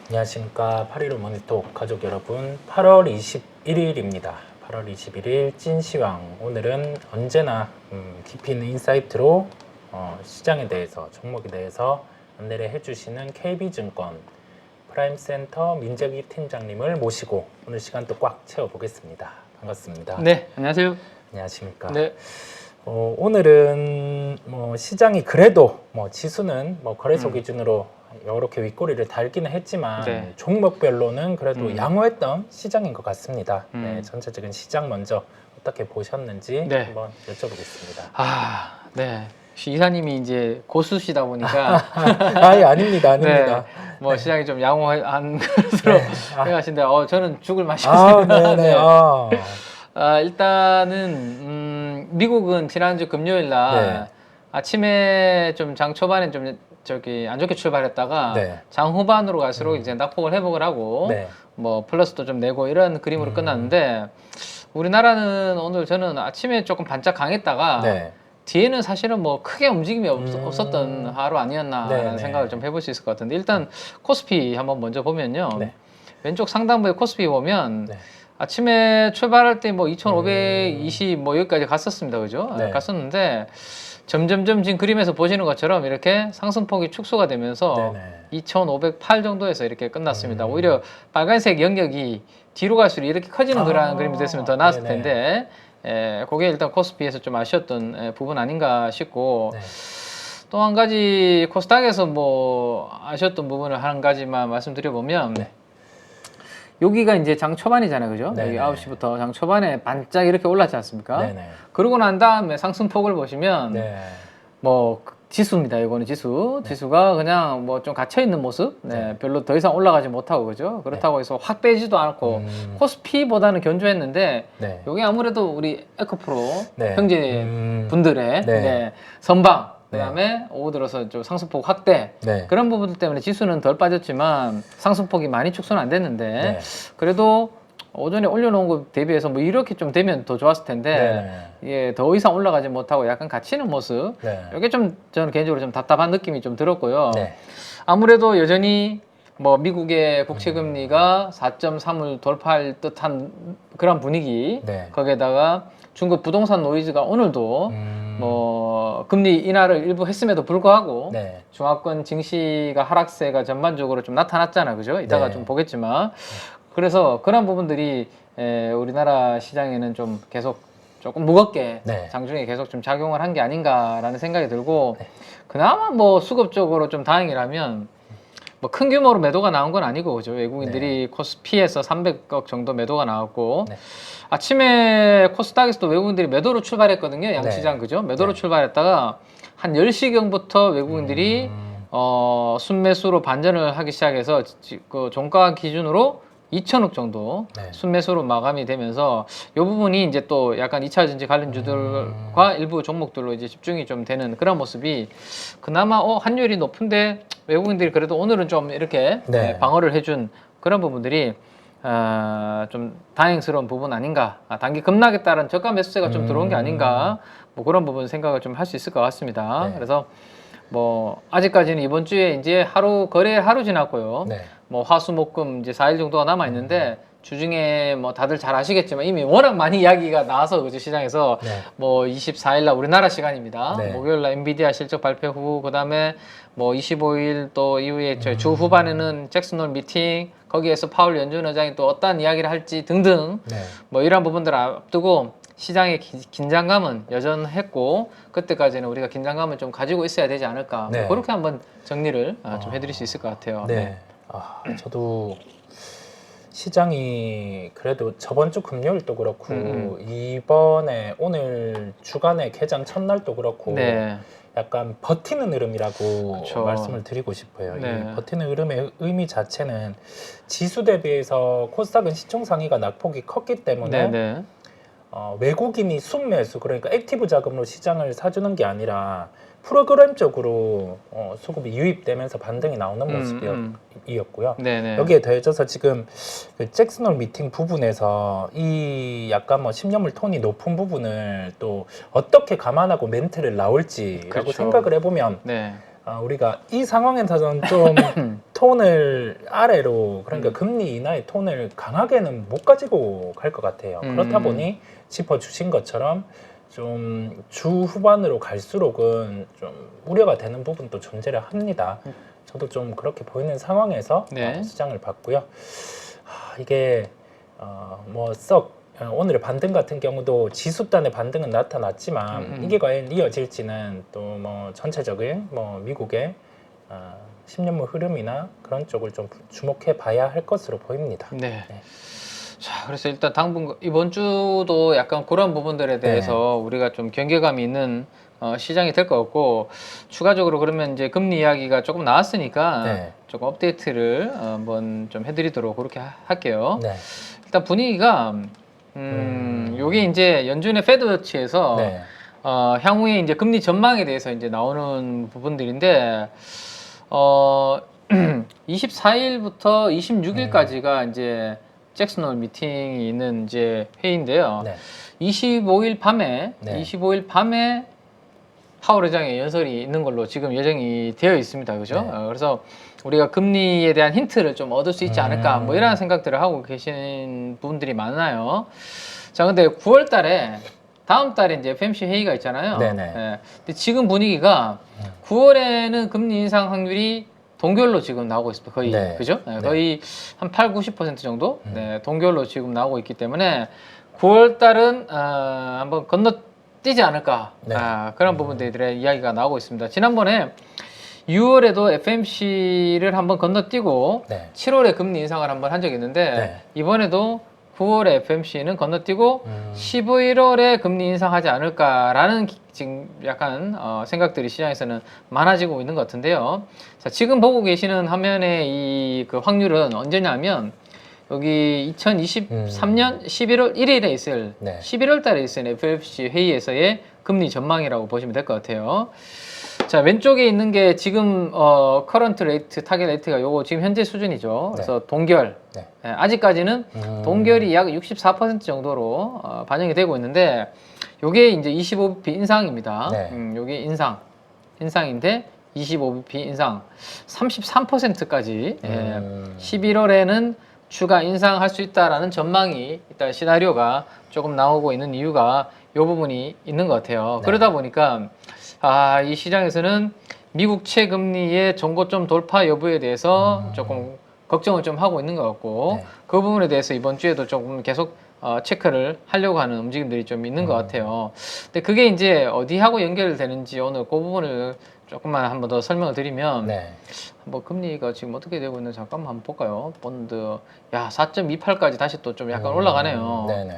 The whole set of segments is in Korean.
안녕하십니까. 8.15 모니터 가족 여러분, 8월 21일입니다. 8월 21일 찐시황. 오늘은 언제나 깊이 있는 인사이트로 시장에 대해서, 종목에 대해서 안내를 해주시는 KB증권 프라임센터 민재기 팀장님을 모시고 오늘 시간 또 꽉 채워보겠습니다. 반갑습니다. 네, 안녕하세요. 안녕하십니까. 네. 오늘은 시장이 그래도 지수는 거래소 기준으로 이렇게 윗꼬리를 달기는 했지만 네. 종목별로는 그래도 양호했던 시장인 것 같습니다. 네, 음. 전체적인 시장 먼저 어떻게 보셨는지 네. 한번 여쭤보겠습니다. 네. 혹시 이사님이 이제 고수시다 보니까 아닙니다, 아닙니다. 네, 뭐 시장이 좀 양호한 것으로 생각하시는데 저는 죽을 네네. 맛이었습니다. 네. 일단은 미국은 지난주 금요일 날 아침에 좀 장 초반에 좀 안 좋게 출발했다가 장 후반으로 갈수록 이제 낙폭을 회복을 하고 뭐 플러스도 좀 내고 이런 그림으로 끝났는데 우리나라는 오늘 저는 아침에 조금 반짝 강했다가 뒤에는 사실은 뭐 크게 움직임이 없었던 하루 아니었나라는 생각을 좀 해볼 수 있을 것 같은데 일단 코스피 한번 먼저 보면요. 왼쪽 상단부에 코스피 보면 아침에 출발할 때 뭐 2520 뭐 여기까지 갔었습니다. 그죠? 갔었는데 점점점 지금 그림에서 보시는 것처럼 이렇게 상승폭이 축소가 되면서 2508 정도에서 이렇게 끝났습니다. 오히려 빨간색 영역이 뒤로 갈수록 이렇게 커지는 그런 그림이 됐으면 더 나았을 텐데 그게 일단 코스피에서 좀 아쉬웠던 부분 아닌가 싶고 또 한 가지 코스닥에서 뭐 아쉬웠던 부분을 한 가지만 말씀드려보면 여기가 이제 장 초반이잖아요, 그죠? 여기 9시부터 장 초반에 반짝 이렇게 올랐지 않습니까? 그러고 난 다음에 상승폭을 보시면 뭐 지수입니다. 이거는 지수가 그냥 뭐 좀 갇혀 있는 모습, 별로 더 이상 올라가지 못하고 그죠? 그렇다고 해서 확 빼지도 않고 코스피보다는 견조했는데 여기 아무래도 우리 에코프로 형제 분들의 선방. 그다음에 오후 들어서 좀 상승폭 확대 그런 부분들 때문에 지수는 덜 빠졌지만 상승폭이 많이 축소는 안 됐는데 그래도 오전에 올려놓은 것 대비해서 뭐 이렇게 좀 되면 더 좋았을 텐데 이게 더 이상 올라가지 못하고 약간 갇히는 모습 이게 좀 저는 개인적으로 좀 답답한 느낌이 좀 들었고요. 아무래도 여전히 뭐 미국의 국채금리가 4.3을 돌파할 듯한 그런 분위기 거기에다가 중국 부동산 노이즈가 오늘도 뭐 금리 인하를 일부 했음에도 불구하고 중화권 증시가 하락세가 전반적으로 좀 나타났잖아, 그죠? 이따가 좀 보겠지만 그래서 그런 부분들이 우리나라 시장에는 좀 계속 조금 무겁게 장중에 계속 좀 작용을 한 게 아닌가라는 생각이 들고 그나마 뭐 수급적으로 좀 다행이라면 뭐 큰 규모로 매도가 나온 건 아니고 그죠? 외국인들이 코스피에서 300억 정도 매도가 나왔고 아침에 코스닥에서도 외국인들이 매도로 출발했거든요. 양시장 그죠? 매도로 출발했다가 한 10시경부터 외국인들이 순매수로 반전을 하기 시작해서 그 종가 기준으로 2천억 정도 순매수로 마감이 되면서 이 부분이 이제 또 약간 2차 전지 관련주들과 일부 종목들로 이제 집중이 좀 되는 그런 모습이 그나마 환율이 높은데 외국인들이 그래도 오늘은 좀 이렇게 방어를 해준 그런 부분들이 좀 다행스러운 부분 아닌가. 단기 급락에 따른 저가 매수세가 좀 들어온 게 아닌가. 뭐 그런 부분 생각을 좀 할 수 있을 것 같습니다. 그래서 뭐 아직까지는 이번 주에 이제 거래 하루 지났고요. 뭐 화수목금 이제 4일 정도가 남아 있는데 주중에 뭐 다들 잘 아시겠지만 이미 워낙 많이 이야기가 나와서 그죠 시장에서 뭐 24일 날 우리나라 시간입니다. 목요일 날 엔비디아 실적 발표 후 그다음에 뭐 25일 또 이후에 주 후반에는 잭슨홀 미팅 거기에서 파월 연준 의장이 또 어떠한 이야기를 할지 등등 뭐 이런 부분들을 앞두고 시장의 긴장감은 여전했고 그때까지는 우리가 긴장감을 좀 가지고 있어야 되지 않을까 뭐 그렇게 한번 정리를 좀 해드릴 수 있을 것 같아요. 저도 시장이 그래도 저번 주 금요일도 그렇고 이번에 오늘 주간의 개장 첫날도 그렇고 약간 버티는 흐름이라고 말씀을 드리고 싶어요. 이 버티는 흐름의 의미 자체는 지수 대비해서 코스닥은 시총상위가 낙폭이 컸기 때문에 외국인이 순매수 그러니까 액티브 자금으로 시장을 사주는 게 아니라 프로그램적으로 수급이 유입되면서 반등이 나오는 모습이었고요. 여기에 더해져서 지금 그 잭슨홀 미팅 부분에서 이 약간 뭐 신념물 톤이 높은 부분을 또 어떻게 감안하고 멘트를 나올지라고 생각을 해보면 우리가 이 상황에서는 좀 톤을 아래로, 그러니까 금리 인하의 톤을 강하게는 못 가지고 갈 것 같아요. 그렇다 보니 짚어주신 것처럼 좀 주 후반으로 갈수록은 좀 우려가 되는 부분도 존재를 합니다. 저도 좀 그렇게 보이는 상황에서 네. 시장을 봤고요. 이게 오늘의 반등 같은 경우도 지수단의 반등은 나타났지만 이게 과연 이어질지는 또 뭐 전체적인 미국의 10년물 흐름이나 그런 쪽을 좀 주목해 봐야 할 것으로 보입니다. 네. 네. 자, 그래서 일단 당분 이번 주도 약간 그런 부분들에 대해서 네. 우리가 좀 경계감이 있는 시장이 될 것 같고, 추가적으로 그러면 이제 금리 이야기가 조금 나왔으니까 네. 조금 업데이트를 한번 좀 해드리도록 그렇게 할게요. 네. 일단 분위기가 요게 이제 연준의 페드워치에서 네. 향후에 이제 금리 전망에 대해서 이제 나오는 부분들인데 24일부터 26일까지가 이제 잭슨홀 미팅이 있는 이제 회의인데요. 네. 25일 밤에 파월 의장의 연설이 있는 걸로 지금 예정이 되어 있습니다. 그죠? 네. 그래서 우리가 금리에 대한 힌트를 좀 얻을 수 있지 않을까 뭐 이런 생각들을 하고 계신 분들이 많아요. 자, 근데 9월 달에 다음 달에 이제 FOMC 회의가 있잖아요. 네네. 네. 근데 지금 분위기가 9월에는 금리 인상 확률이 동결로 지금 나오고 있습니다. 거의 네. 그죠? 네. 거의 한 80-90% 정도 네, 동결로 지금 나오고 있기 때문에 9월 달은 한번 건너뛰지 않을까 네. 그런 부분들의 이야기가 나오고 있습니다. 지난번에 6월에도 FOMC를 한번 건너뛰고 네. 7월에 금리 인상을 한번 한 적이 있는데 네. 이번에도 9월에 FOMC는 건너뛰고 11월에 금리 인상하지 않을까라는 지금 약간 생각들이 시장에서는 많아지고 있는 것 같은데요. 자, 지금 보고 계시는 화면의 이 그 확률은 언제냐면 여기 2023년 11월 1일에 있을 네. 11월 달에 있을 FOMC 회의에서의 금리 전망이라고 보시면 될 것 같아요. 자, 왼쪽에 있는 게 지금 커런트 레이트, 타겟 레이트가 요거 지금 현재 수준이죠. 그래서 네. 동결. 네. 네, 아직까지는 동결이 약 64% 정도로 반영이 되고 있는데 요게 이제 25bp 인상입니다. 네. 요게 인상인데 25bp 인상 33%까지 11월에는 추가 인상할 수 있다라는 전망이 일단 시나리오가 조금 나오고 있는 이유가 요 부분이 있는 것 같아요. 네. 그러다 보니까 이 시장에서는 미국 채금리의 정고점 돌파 여부에 대해서 조금 걱정을 좀 하고 있는 것 같고 네. 그 부분에 대해서 이번 주에도 조금 계속 체크를 하려고 하는 움직임들이 좀 있는 것 같아요. 근데 그게 이제 어디하고 연결되는지 오늘 그 부분을 조금만 한번 더 설명을 드리면 네. 뭐 금리가 지금 어떻게 되고 있는지 잠깐만 한번 볼까요? 본드 4.28까지 다시 또 좀 약간 올라가네요. 네.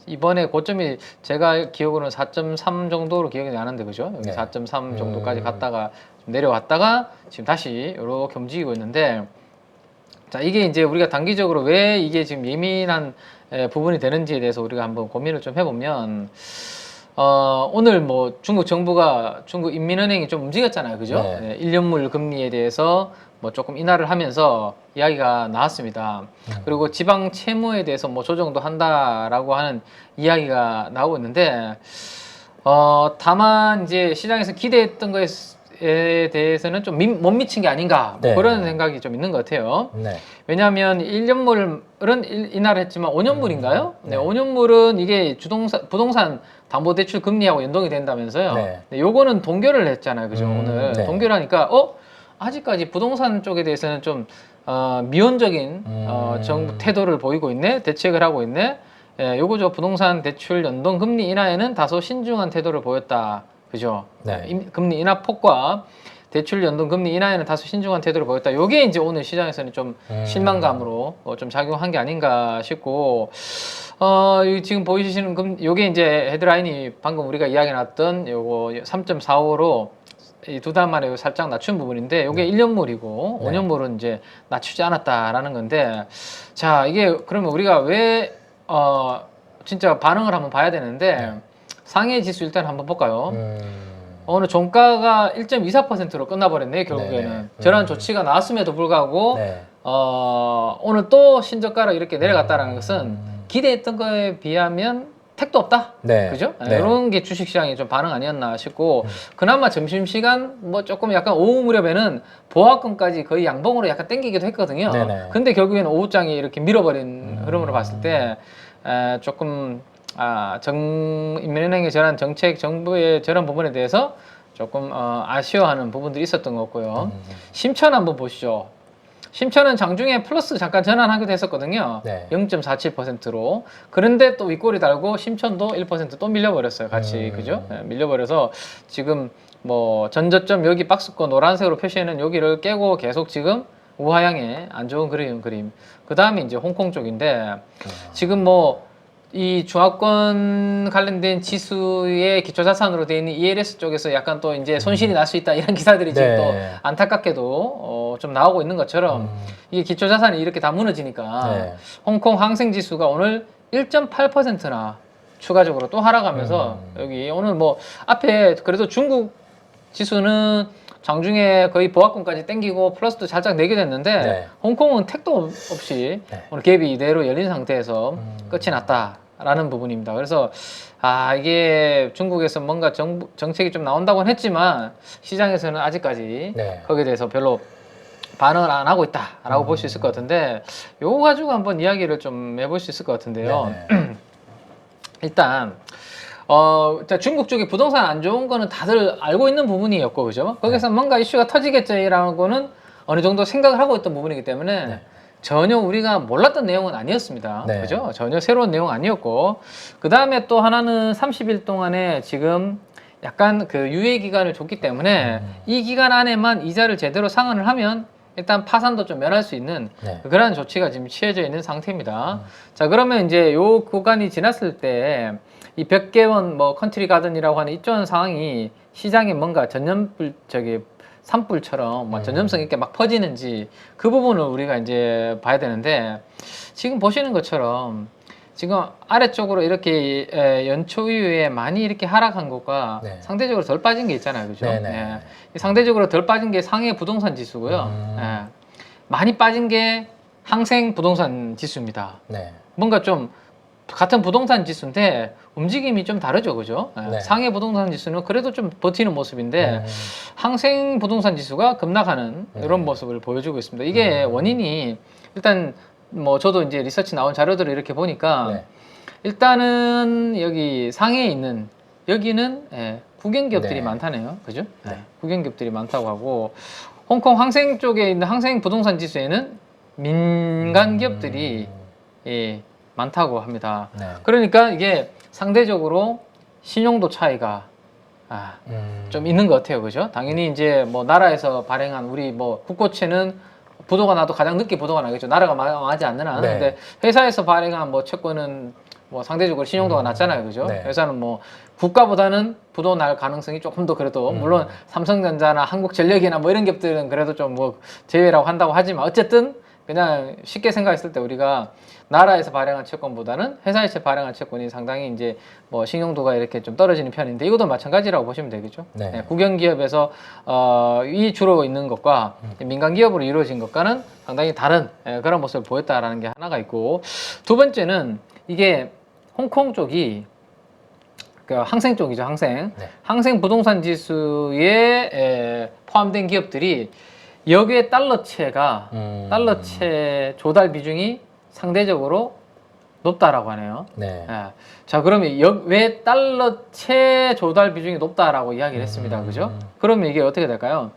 이번에 고점이 제가 기억으로는 4.3 정도로 기억이 나는데 그죠? 여기 네. 4.3 정도까지 갔다가 좀 내려왔다가 지금 다시 이렇게 움직이고 있는데 자, 이게 이제 우리가 단기적으로 왜 이게 지금 예민한 부분이 되는지에 대해서 우리가 한번 고민을 좀 해보면 오늘 뭐 중국 정부가 중국 인민은행이 좀 움직였잖아요. 그죠? 네. 1년물 금리에 대해서 뭐 조금 인하를 하면서 이야기가 나왔습니다. 그리고 지방 채무에 대해서 뭐 조정도 한다라고 하는 이야기가 나오고 있는데 다만 이제 시장에서 기대했던 거에 대해서는 좀 못 미친 게 아닌가 뭐 그런 생각이 좀 있는 것 같아요. 네. 왜냐하면 1년물은 인하를 했지만 5년물인가요? 네. 5년물은 이게 부동산 담보대출 금리하고 연동이 된다면서요. 네. 네, 요거는 동결을 했잖아요. 그죠? 오늘 네. 동결하니까 아직까지 부동산 쪽에 대해서는 좀 미온적인 정부 태도를 보이고 있네, 대책을 하고 있네. 요거죠. 부동산 대출 연동 금리 인하에는 다소 신중한 태도를 보였다. 그죠? 네. 금리 인하 폭과 대출 연동 금리 인하에는 다소 신중한 태도를 보였다. 요게 이제 오늘 시장에서는 좀 실망감으로 좀 작용한 게 아닌가 싶고, 지금 보이시는 요게 이제 헤드라인이 방금 우리가 이야기 나왔던 요거 3.45로 이 두 달 만에 살짝 낮춘 부분인데 요게 1년물이고 네. 5년물은 이제 낮추지 않았다라는 건데, 자, 이게 그러면 우리가 왜 진짜 반응을 한번 봐야 되는데 네. 상해 지수 일단 한번 볼까요? 오늘 종가가 1.24%로 끝나버렸네요. 결국에는 저런 조치가 나왔음에도 불구하고 네. 오늘 또 신저가로 이렇게 내려갔다는 것은 기대했던 거에 비하면 택도 없다. 네. 그죠? 네. 이런 게 주식시장이 좀 반응 아니었나 싶고, 그나마 점심시간 뭐 조금 약간 오후 무렵에는 보합권까지 거의 양봉으로 약간 땡기기도 했거든요. 네네. 근데 결국에는 오후장이 이렇게 밀어버린 흐름으로 봤을 때 조금 인민은행의 저런 정책, 정부의 저런 부분에 대해서 조금 아쉬워하는 부분들이 있었던 것 같고요. 심천 한번 보시죠. 심천은 장중에 플러스 잠깐 전환하기도 했었거든요. 네. 0.47%로. 그런데 또 윗골이 달고 심천도 1%또 밀려버렸어요. 같이. 그죠? 네, 밀려버려서 지금 뭐 전저점 여기 박스권 노란색으로 표시해놓은 여기를 깨고 계속 지금 우하향에 안 좋은 그림. 그 다음에 이제 홍콩 쪽인데 지금 뭐 이 중화권 관련된 지수의 기초자산으로 되어 있는 ELS 쪽에서 약간 또 이제 손실이 날 수 있다 이런 기사들이 지금 또 안타깝게도 좀 나오고 있는 것처럼 이게 기초자산이 이렇게 다 무너지니까 홍콩 항생지수가 오늘 1.8%나 추가적으로 또 하락하면서 여기 오늘 뭐 앞에 그래도 중국 지수는 장중에 거의 보합권까지 땡기고 플러스도 살짝 내게 됐는데 홍콩은 택도 없이 오늘 갭이 이대로 열린 상태에서 끝이 났다라는 부분입니다. 그래서 이게 중국에서 뭔가 정책이 좀 나온다고는 했지만 시장에서는 아직까지 거기에 대해서 별로 반응을 안 하고 있다라고 볼 수 있을 것 같은데 요거 가지고 한번 이야기를 좀 해볼 수 있을 것 같은데요. 일단 중국 쪽에 부동산 안 좋은 거는 다들 알고 있는 부분이었고, 그죠? 거기서 뭔가 이슈가 터지겠지라는 거는 어느 정도 생각을 하고 있던 부분이기 때문에 전혀 우리가 몰랐던 내용은 아니었습니다. 그죠? 전혀 새로운 내용 아니었고, 그 다음에 또 하나는 30일 동안에 지금 약간 그 유예 기간을 줬기 때문에 이 기간 안에만 이자를 제대로 상환을 하면 일단 파산도 좀 면할 수 있는 그러한 조치가 지금 취해져 있는 상태입니다. 자, 그러면 이제 요 구간이 지났을 때 이 100개 원 뭐 컨트리 가든이라고 하는 이쪽 상황이 시장에 뭔가 전염불 산불처럼 막 전염성 있게 막 퍼지는지 그 부분을 우리가 이제 봐야 되는데 지금 보시는 것처럼 지금 아래쪽으로 이렇게 연초 이후에 많이 이렇게 하락한 것과 상대적으로 덜 빠진 게 있잖아요. 그죠? 상대적으로 덜 빠진 게 상해 부동산 지수고요. 많이 빠진 게 항생 부동산 지수입니다. 뭔가 좀 같은 부동산 지수인데 움직임이 좀 다르죠. 그죠? 상해 부동산 지수는 그래도 좀 버티는 모습인데 항생 부동산 지수가 급락하는 이런 모습을 보여주고 있습니다. 이게 원인이 일단 뭐 저도 이제 리서치 나온 자료들을 이렇게 보니까 일단은 여기 상해에 있는 여기는 국영기업들이 많다네요. 그죠? 국영기업들이 많다고 하고 홍콩 항생 쪽에 있는 항생 부동산 지수에는 민간 기업들이 많다고 합니다. 그러니까 이게 상대적으로 신용도 차이가 좀 있는 것 같아요. 그죠? 당연히 이제 뭐 나라에서 발행한 우리 뭐 국고채는 부도가 나도 가장 늦게 부도가 나겠죠. 나라가 망하지 않는 한. 근데 회사에서 발행한 뭐 채권은 뭐 상대적으로 신용도가 낮잖아요. 그죠? 회사는 뭐 국가보다는 부도 날 가능성이 조금 더 그래도 물론 삼성전자나 한국전력이나 뭐 이런 기업들은 그래도 좀 뭐 제외라고 한다고 하지만 어쨌든 그냥 쉽게 생각했을 때 우리가 나라에서 발행한 채권보다는 회사에서 발행한 채권이 상당히 이제 뭐 신용도가 이렇게 좀 떨어지는 편인데 이것도 마찬가지라고 보시면 되겠죠. 국영기업에서 이 주로 있는 것과 민간 기업으로 이루어진 것과는 상당히 다른 그런 모습을 보였다라는 게 하나가 있고, 두 번째는 이게 홍콩 쪽이 그 항생 쪽이죠. 항생 부동산 지수에 포함된 기업들이 여기에 달러채가 달러채 조달 비중이 상대적으로 높다라고 하네요. 자, 그러면 왜 달러채 조달 비중이 높다라고 이야기를 했습니다. 그죠? 그러면 이게 어떻게 될까요?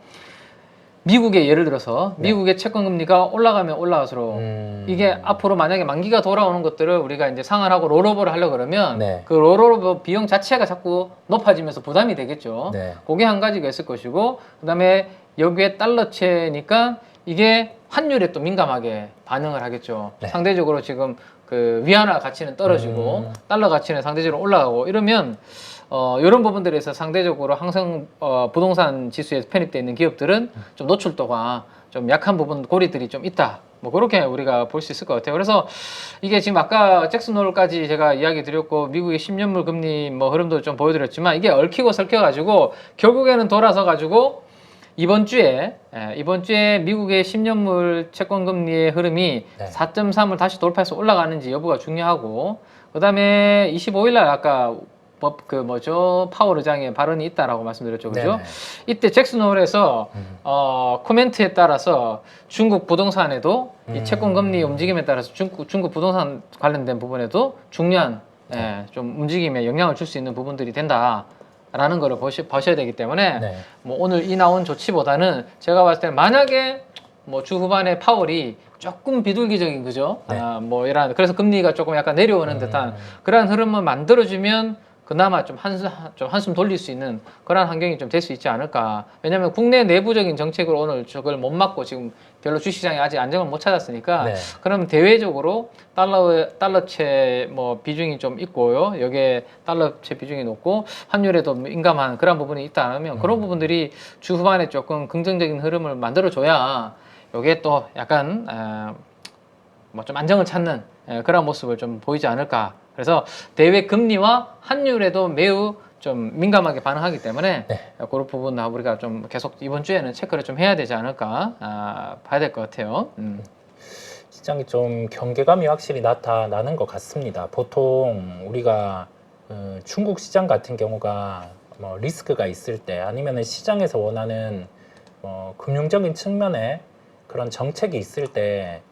미국의 예를 들어서 미국의 채권 금리가 올라가면 올라갈수록 이게 앞으로 만약에 만기가 돌아오는 것들을 우리가 이제 상환하고 롤오버를 하려고 그러면 그 롤오버 비용 자체가 자꾸 높아지면서 부담이 되겠죠. 그게 한 가지가 있을 것이고, 그다음에 여기에 달러채니까 이게 환율에 또 민감하게 반응을 하겠죠. 상대적으로 지금 그 위안화 가치는 떨어지고 달러 가치는 상대적으로 올라가고 이러면 이런 부분들에서 상대적으로 항상 부동산 지수에 편입되어 있는 기업들은 좀 노출도가 좀 약한 부분 고리들이 좀 있다. 뭐 그렇게 우리가 볼 수 있을 것 같아요. 그래서 이게 지금 아까 잭슨홀까지 제가 이야기 드렸고 미국의 10년물 금리 뭐 흐름도 좀 보여드렸지만 이게 얽히고 설켜가지고 결국에는 돌아서 가지고 이번 주에 미국의 10년물 채권 금리의 흐름이 네. 4.3을 다시 돌파해서 올라가는지 여부가 중요하고, 그다음에 25일 날 아까 파월 의장의 발언이 있다라고 말씀드렸죠, 그죠? 네네. 이때 잭슨 홀에서 코멘트에 따라서 중국 부동산에도 이 채권 금리 움직임에 따라서 중국 부동산 관련된 부분에도 중요한 좀 움직임에 영향을 줄 수 있는 부분들이 된다라는 거를 보셔야 되기 때문에 네. 뭐 오늘 이 나온 조치보다는 제가 봤을 때는 만약에 뭐 주 후반에 파월이 조금 비둘기적인, 그죠? 네. 뭐 이런, 그래서 금리가 조금 약간 내려오는 듯한 그러한 흐름을 만들어주면 그나마 좀 한숨 돌릴 수 있는 그런 환경이 좀 될 수 있지 않을까. 왜냐하면 국내 내부적인 정책으로 오늘 저걸 못 막고 지금 별로 주식시장이 아직 안정을 못 찾았으니까 네. 그럼 대외적으로 달러채 뭐 비중이 좀 있고요. 여기에 달러채 비중이 높고 환율에도 민감한 그런 부분이 있다면 그런 부분들이 주 후반에 조금 긍정적인 흐름을 만들어줘야 이게 또 약간 뭐 좀 안정을 찾는 그런 모습을 좀 보이지 않을까. 그래서 대외 금리와 환율에도 매우 좀 민감하게 반응하기 때문에 네. 그런 부분 우리가 좀 계속 이번 주에는 체크를 좀 해야 되지 않을까 봐야 될 것 같아요. 시장이 좀 경계감이 확실히 나타나는 것 같습니다. 보통 우리가 중국 시장 같은 경우가 뭐 리스크가 있을 때 아니면 시장에서 원하는 금융적인 측면에 그런 정책이 있을 때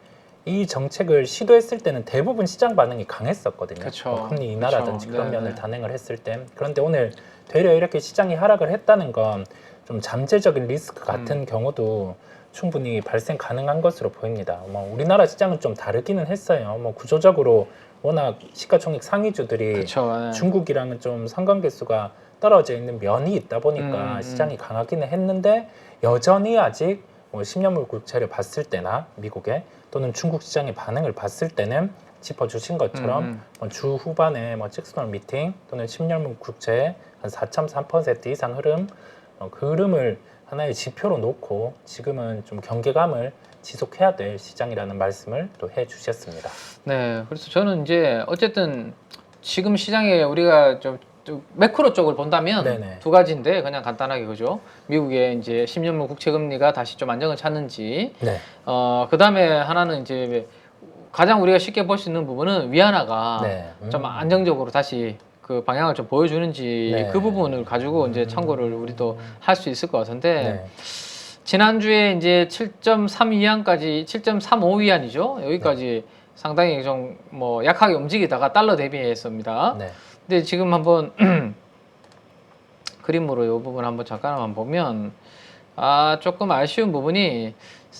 이 정책을 시도했을 때는 대부분 시장 반응이 강했었거든요. 그쵸. 금리 인하라든지 그쵸. 그런 네네. 면을 단행을 했을 때. 그런데 오늘 되려 이렇게 시장이 하락을 했다는 건 좀 잠재적인 리스크 같은 경우도 충분히 발생 가능한 것으로 보입니다. 뭐 우리나라 시장은 좀 다르기는 했어요. 뭐 구조적으로 워낙 시가총액 상위주들이 그쵸. 중국이랑은 좀 상관계수가 떨어져 있는 면이 있다 보니까 시장이 강하기는 했는데 여전히 아직 뭐 10년물 국채를 봤을 때나 미국의 또는 중국 시장의 반응을 봤을 때는 짚어주신 것처럼 주 후반에 뭐 잭슨홀 미팅 또는 10년물 국채 한 4.3% 이상 흐름, 그 흐름을 하나의 지표로 놓고 지금은 좀 경계감을 지속해야 될 시장이라는 말씀을 또 해주셨습니다. 네, 그래서 저는 이제 어쨌든 지금 시장에 우리가 좀 매크로 쪽을 본다면 네네. 두 가지인데 그냥 간단하게, 그죠? 미국의 이제 10년물 국채 금리가 다시 좀 안정을 찾는지, 네. 그다음에 하나는 이제 가장 우리가 쉽게 볼 수 있는 부분은 위안화가 네. 좀 안정적으로 다시 그 방향을 좀 보여주는지 네. 그 부분을 가지고 이제 참고를 우리도 할 수 있을 것 같은데, 네. 지난주에 이제 7.32위안까지 7.35위안이죠. 여기까지 상당히 좀 뭐 약하게 움직이다가 달러 대비했습니다. 네. 근데 지금 한번 그림으로 이 부분 한번 잠깐만 보면 조금 아쉬운 부분이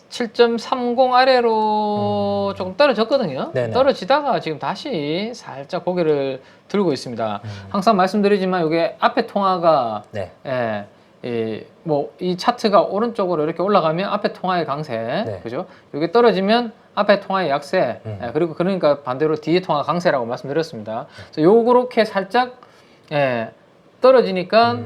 7.30 아래로 조금 떨어졌거든요. 네네. 떨어지다가 지금 다시 살짝 고개를 들고 있습니다. 항상 말씀드리지만 이게 앞에 통화가 네. 이 차트가 오른쪽으로 이렇게 올라가면 앞에 통화의 강세, 네. 그죠? 이게 떨어지면 앞에 통화의 약세, 그리고 그러니까 반대로 뒤에 통화 강세라고 말씀드렸습니다. 그래서 요렇게 살짝 떨어지니까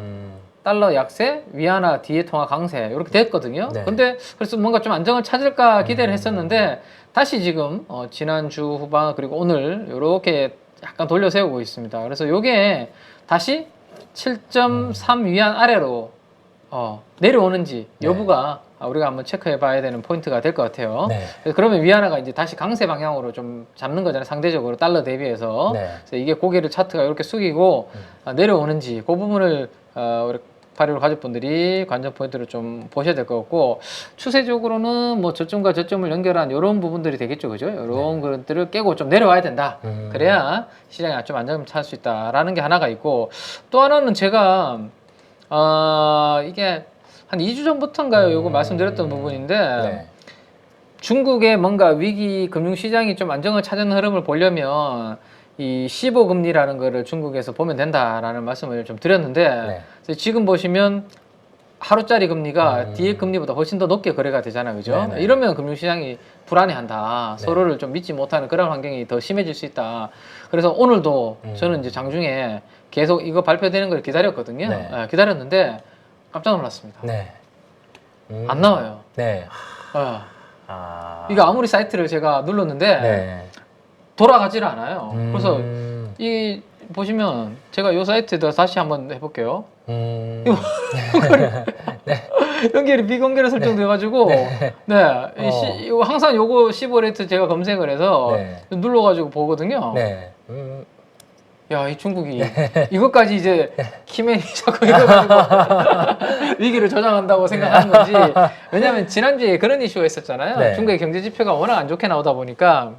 달러 약세, 위안화 뒤에 통화 강세 이렇게 됐거든요. 네. 근데 그래서 뭔가 좀 안정을 찾을까 기대를 했었는데 다시 지금 지난주 후반 그리고 오늘 이렇게 약간 돌려세우고 있습니다. 그래서 요게 다시 7.3 위안 아래로 내려오는지 여부가 우리가 한번 체크해 봐야 되는 포인트가 될 것 같아요. 네. 그러면 위안화가 이제 다시 강세 방향으로 좀 잡는 거잖아요. 상대적으로 달러 대비해서. 네. 그래서 이게 고개를 차트가 이렇게 숙이고 내려오는지 그 부분을 우리 발효를 가족분들이 관전 포인트를 좀 보셔야 될 것 같고, 추세적으로는 뭐 저점과 저점을 연결한 이런 부분들이 되겠죠, 그죠? 이런 것들을 깨고 좀 내려와야 된다. 그래야 시장이 좀 안정을 찾을 수 있다라는 게 하나가 있고, 또 하나는 제가 이게 한 2주 전부터인가요? 요거 말씀드렸던 부분인데, 네. 중국의 뭔가 위기 금융시장이 좀 안정을 찾는 흐름을 보려면 이 15금리라는 거를 중국에서 보면 된다라는 말씀을 좀 드렸는데, 네. 지금 보시면 하루짜리 금리가 뒤에 금리보다 훨씬 더 높게 거래가 되잖아요, 그죠? 네네. 이러면 금융시장이 불안해한다. 네. 서로를 좀 믿지 못하는 그런 환경이 더 심해질 수 있다. 그래서 오늘도 저는 이제 장중에 계속 이거 발표되는 걸 기다렸거든요. 네. 기다렸는데 깜짝 놀랐습니다. 네. 안 나와요. 네. 이거 아무리 사이트를 제가 눌렀는데 네. 돌아가지를 않아요. 그래서 이 보시면 제가 이 사이트에다 다시 한번 해볼게요. 네. 연결이 비공개로 설정돼가지고 네, 이거 항상 요거 15레이트 제가 검색을 해서 눌러가지고 보거든요. 야, 이 중국이 이것까지 이제 키맨이 자꾸 이거 가지고 위기를 조장한다고 생각하는 건지. 왜냐하면 지난주에 그런 이슈가 있었잖아요. 중국의 경제 지표가 워낙 안 좋게 나오다 보니까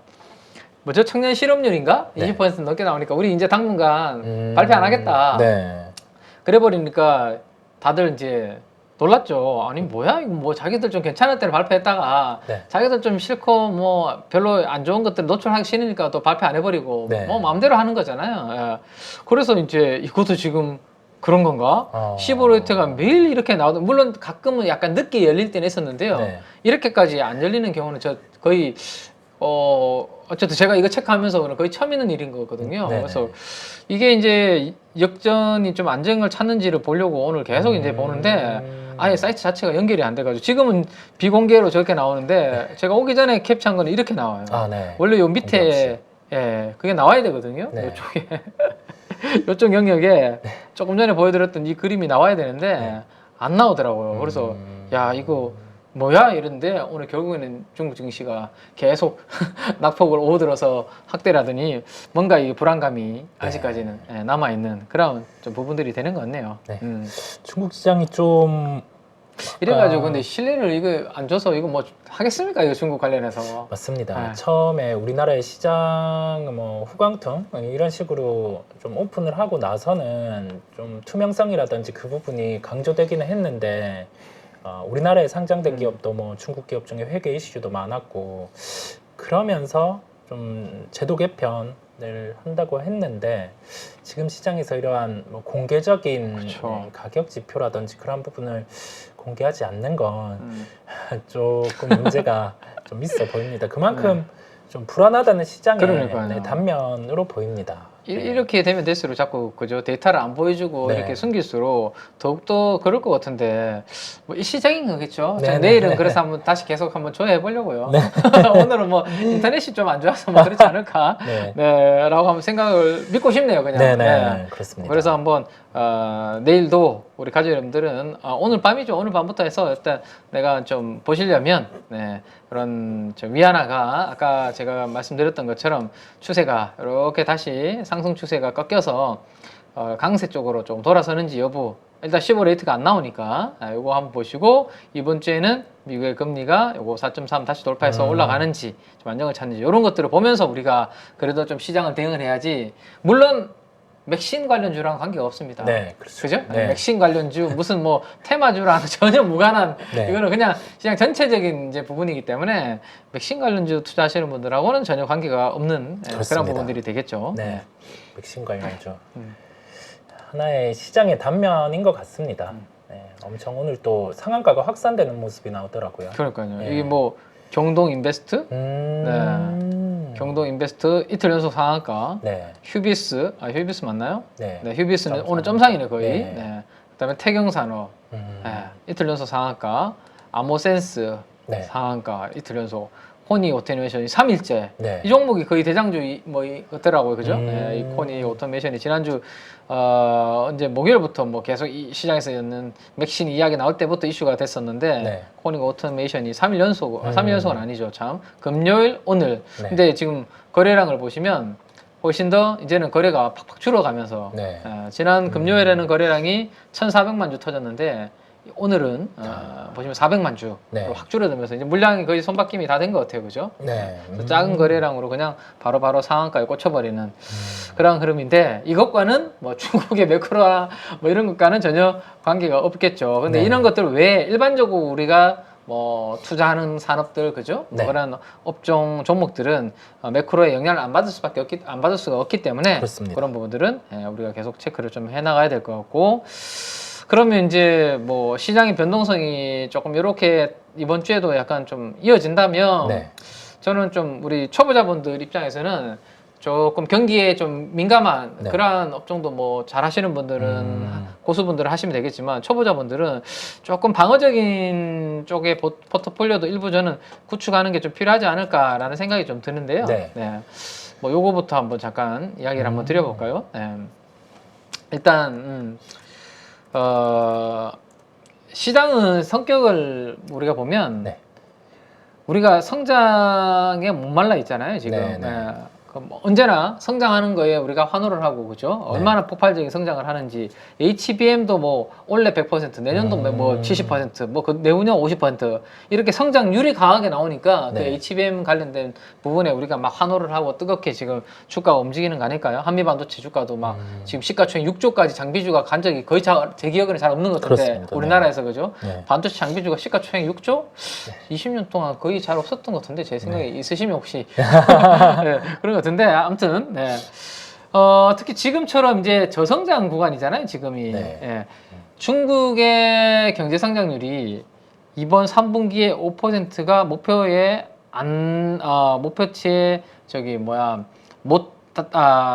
뭐죠? 청년 실업률인가? 20% 넘게 나오니까 우리 이제 당분간 발표 안 하겠다. 그래 버리니까 다들 이제 놀랐죠. 아니 뭐야 이거 뭐 자기들 좀 괜찮을 때를 발표했다가 자기들 좀 싫고 뭐 별로 안 좋은 것들 노출하기 싫으니까 또 발표 안 해버리고 뭐 마음대로 하는 거잖아요. 그래서 이제 이것도 지금 그런 건가? 15레이트가 매일 이렇게 나오던, 물론 가끔은 약간 늦게 열릴 때는 있었는데요. 이렇게까지 안 열리는 경우는 저 거의 어쨌든 제가 이거 체크하면서 거의 처음 있는 일인 거거든요. 그래서 이게 이제 역전이 좀 안정을 찾는지를 보려고 오늘 계속 이제 보는데 아예 사이트 자체가 연결이 안 돼가지고 지금은 비공개로 저렇게 나오는데 제가 오기 전에 캡처한 거는 이렇게 나와요. 원래 요 밑에 그게 나와야 되거든요. 요쪽에 요쪽 영역에 조금 전에 보여드렸던 이 그림이 나와야 되는데 안 나오더라고요. 그래서 야 이거 뭐야 이런데 오늘 결국에는 중국 증시가 계속 낙폭을 오들어서 확대를 하더니 뭔가 이 불안감이 아직까지는 남아있는 그런 좀 부분들이 되는 것 같네요. 중국 시장이 좀 이래가지고 근데 신뢰를 이거 안 줘서 이거 뭐 하겠습니까? 이거 중국 관련해서. 맞습니다. 처음에 우리나라의 시장 뭐 후광통 이런 식으로 좀 오픈을 하고 나서는 좀 투명성이라든지 그 부분이 강조되기는 했는데 우리나라에 상장된 기업도 뭐 중국 기업 중에 회계 이슈도 많았고 그러면서 좀 제도 개편을 한다고 했는데 지금 시장에서 이러한 뭐 공개적인 가격 지표라든지 그런 부분을 공개하지 않는 건 조금 문제가 좀 있어 보입니다. 그만큼 좀 불안하다는 시장의 단면으로 보입니다. 이렇게 되면 될수록 자꾸 그죠 데이터를 안 보여주고 이렇게 숨길수록 더욱더 그럴 것 같은데 뭐 이 시장인 거겠죠. 내일은 그래서 한번 다시 계속 한번 조회해 보려고요. 오늘은 뭐 인터넷이 좀 안 좋아서 뭐 그렇지 않을까 라고 한번 생각을 믿고 싶네요. 그냥 그렇습니다. 그래서 한번 내일도 우리 가족 여러분들은 오늘 밤이죠. 오늘 밤부터 해서 일단 내가 좀 보시려면 그런 좀 위안화가 아까 제가 말씀드렸던 것처럼 추세가 이렇게 다시 상승 추세가 꺾여서 강세 쪽으로 좀 돌아서는지 여부 일단 15레이트가 안 나오니까 이거 한번 보시고 이번 주에는 미국의 금리가 요거 4.3 다시 돌파해서 올라가는지 좀 안정을 찾는지 이런 것들을 보면서 우리가 그래도 좀 시장을 대응을 해야지. 물론 맥신 관련주랑 관계가 없습니다. 그죠? 맥신 관련주 무슨 뭐 테마주랑 전혀 무관한 이거는 그냥 시장 전체적인 이제 부분이기 때문에 맥신 관련주 투자하시는 분들하고는 전혀 관계가 없는 그런 부분들이 되겠죠. 맥신 관련주 하나의 시장의 단면인 것 같습니다. 엄청 오늘 또 상한가가 확산되는 모습이 나오더라고요. 그러니까요. 이게 뭐 경동 인베스트, 경동 인베스트 이틀 연속 상한가, 휴비스, 휴비스 맞나요? 휴비스는 오늘 점상이네 거의. 그다음에 태경산업 이틀 연속 상한가, 아모센스 상한가 이틀 연속, 코니 오토메이션이 3일째 이 종목이 거의 대장주 뭐 있더라고요, 그죠? 이 코니 오토메이션이 지난주 이제 목요일부터 뭐 계속 이 시장에서 있는 맥신 이야기 나올 때부터 이슈가 됐었는데 코니 오토메이션이 3일 연속, 3일 연속은 아니죠, 참. 금요일, 오늘. 근데 지금 거래량을 보시면 훨씬 더 이제는 거래가 팍팍 줄어가면서 지난 금요일에는 거래량이 1,400만 주 터졌는데 오늘은 보시면 400만 주로 확 줄어들면서 이제 물량이 거의 손바뀜이 다 된 것 같아요, 그죠? 그래서 작은 거래량으로 그냥 바로바로 상한가에 꽂혀버리는 그런 흐름인데 이것과는 뭐 중국의 매크로나 뭐 이런 것과는 전혀 관계가 없겠죠. 근데 이런 것들 외에 일반적으로 우리가 뭐 투자하는 산업들, 그죠? 뭐 그런 업종 종목들은 매크로의 영향을 안 받을 수가 없기 때문에 그런 부분들은 우리가 계속 체크를 좀 해나가야 될 것 같고. 그러면 이제 뭐 시장의 변동성이 조금 이렇게 이번 주에도 약간 좀 이어진다면 저는 좀 우리 초보자분들 입장에서는 조금 경기에 좀 민감한 그러한 업종도 뭐 잘 하시는 분들은 고수분들은 하시면 되겠지만 초보자분들은 조금 방어적인 쪽의 포트폴리오도 일부 저는 구축하는 게 좀 필요하지 않을까라는 생각이 좀 드는데요. 뭐 요거부터 한번 잠깐 이야기를 한번 드려볼까요? 일단 시장은 성격을 우리가 보면 네. 우리가 성장에 목말라 있잖아요, 지금. 네, 네. 예. 그럼 언제나 성장하는 거에 우리가 환호를 하고, 그죠? 네. 얼마나 폭발적인 성장을 하는지. HBM도 뭐 올해 100%, 내년도 뭐 70%, 뭐 그 내후년 50% 이렇게 성장률이 강하게 나오니까 네. 그 HBM 관련된 부분에 우리가 막 환호를 하고 뜨겁게 지금 주가가 움직이는 거 아닐까요? 한미반도체 주가도 막 지금 시가총액 6조까지 장비주가 간 적이 거의 제 기억에는 잘 없는 것 같은데, 그렇습니다. 우리나라에서, 그죠? 네. 반도체 장비주가 시가총액 6조? 20년 동안 거의 잘 없었던 것 같은데, 제 생각에 있으시면 혹시 네, 그런 것 같은데, 아무튼 네. 특히 지금처럼 이제 저성장 구간이잖아요, 지금이. 네. 예. 중국의 경제 성장률이 이번 3분기에 5%가 목표에 목표치에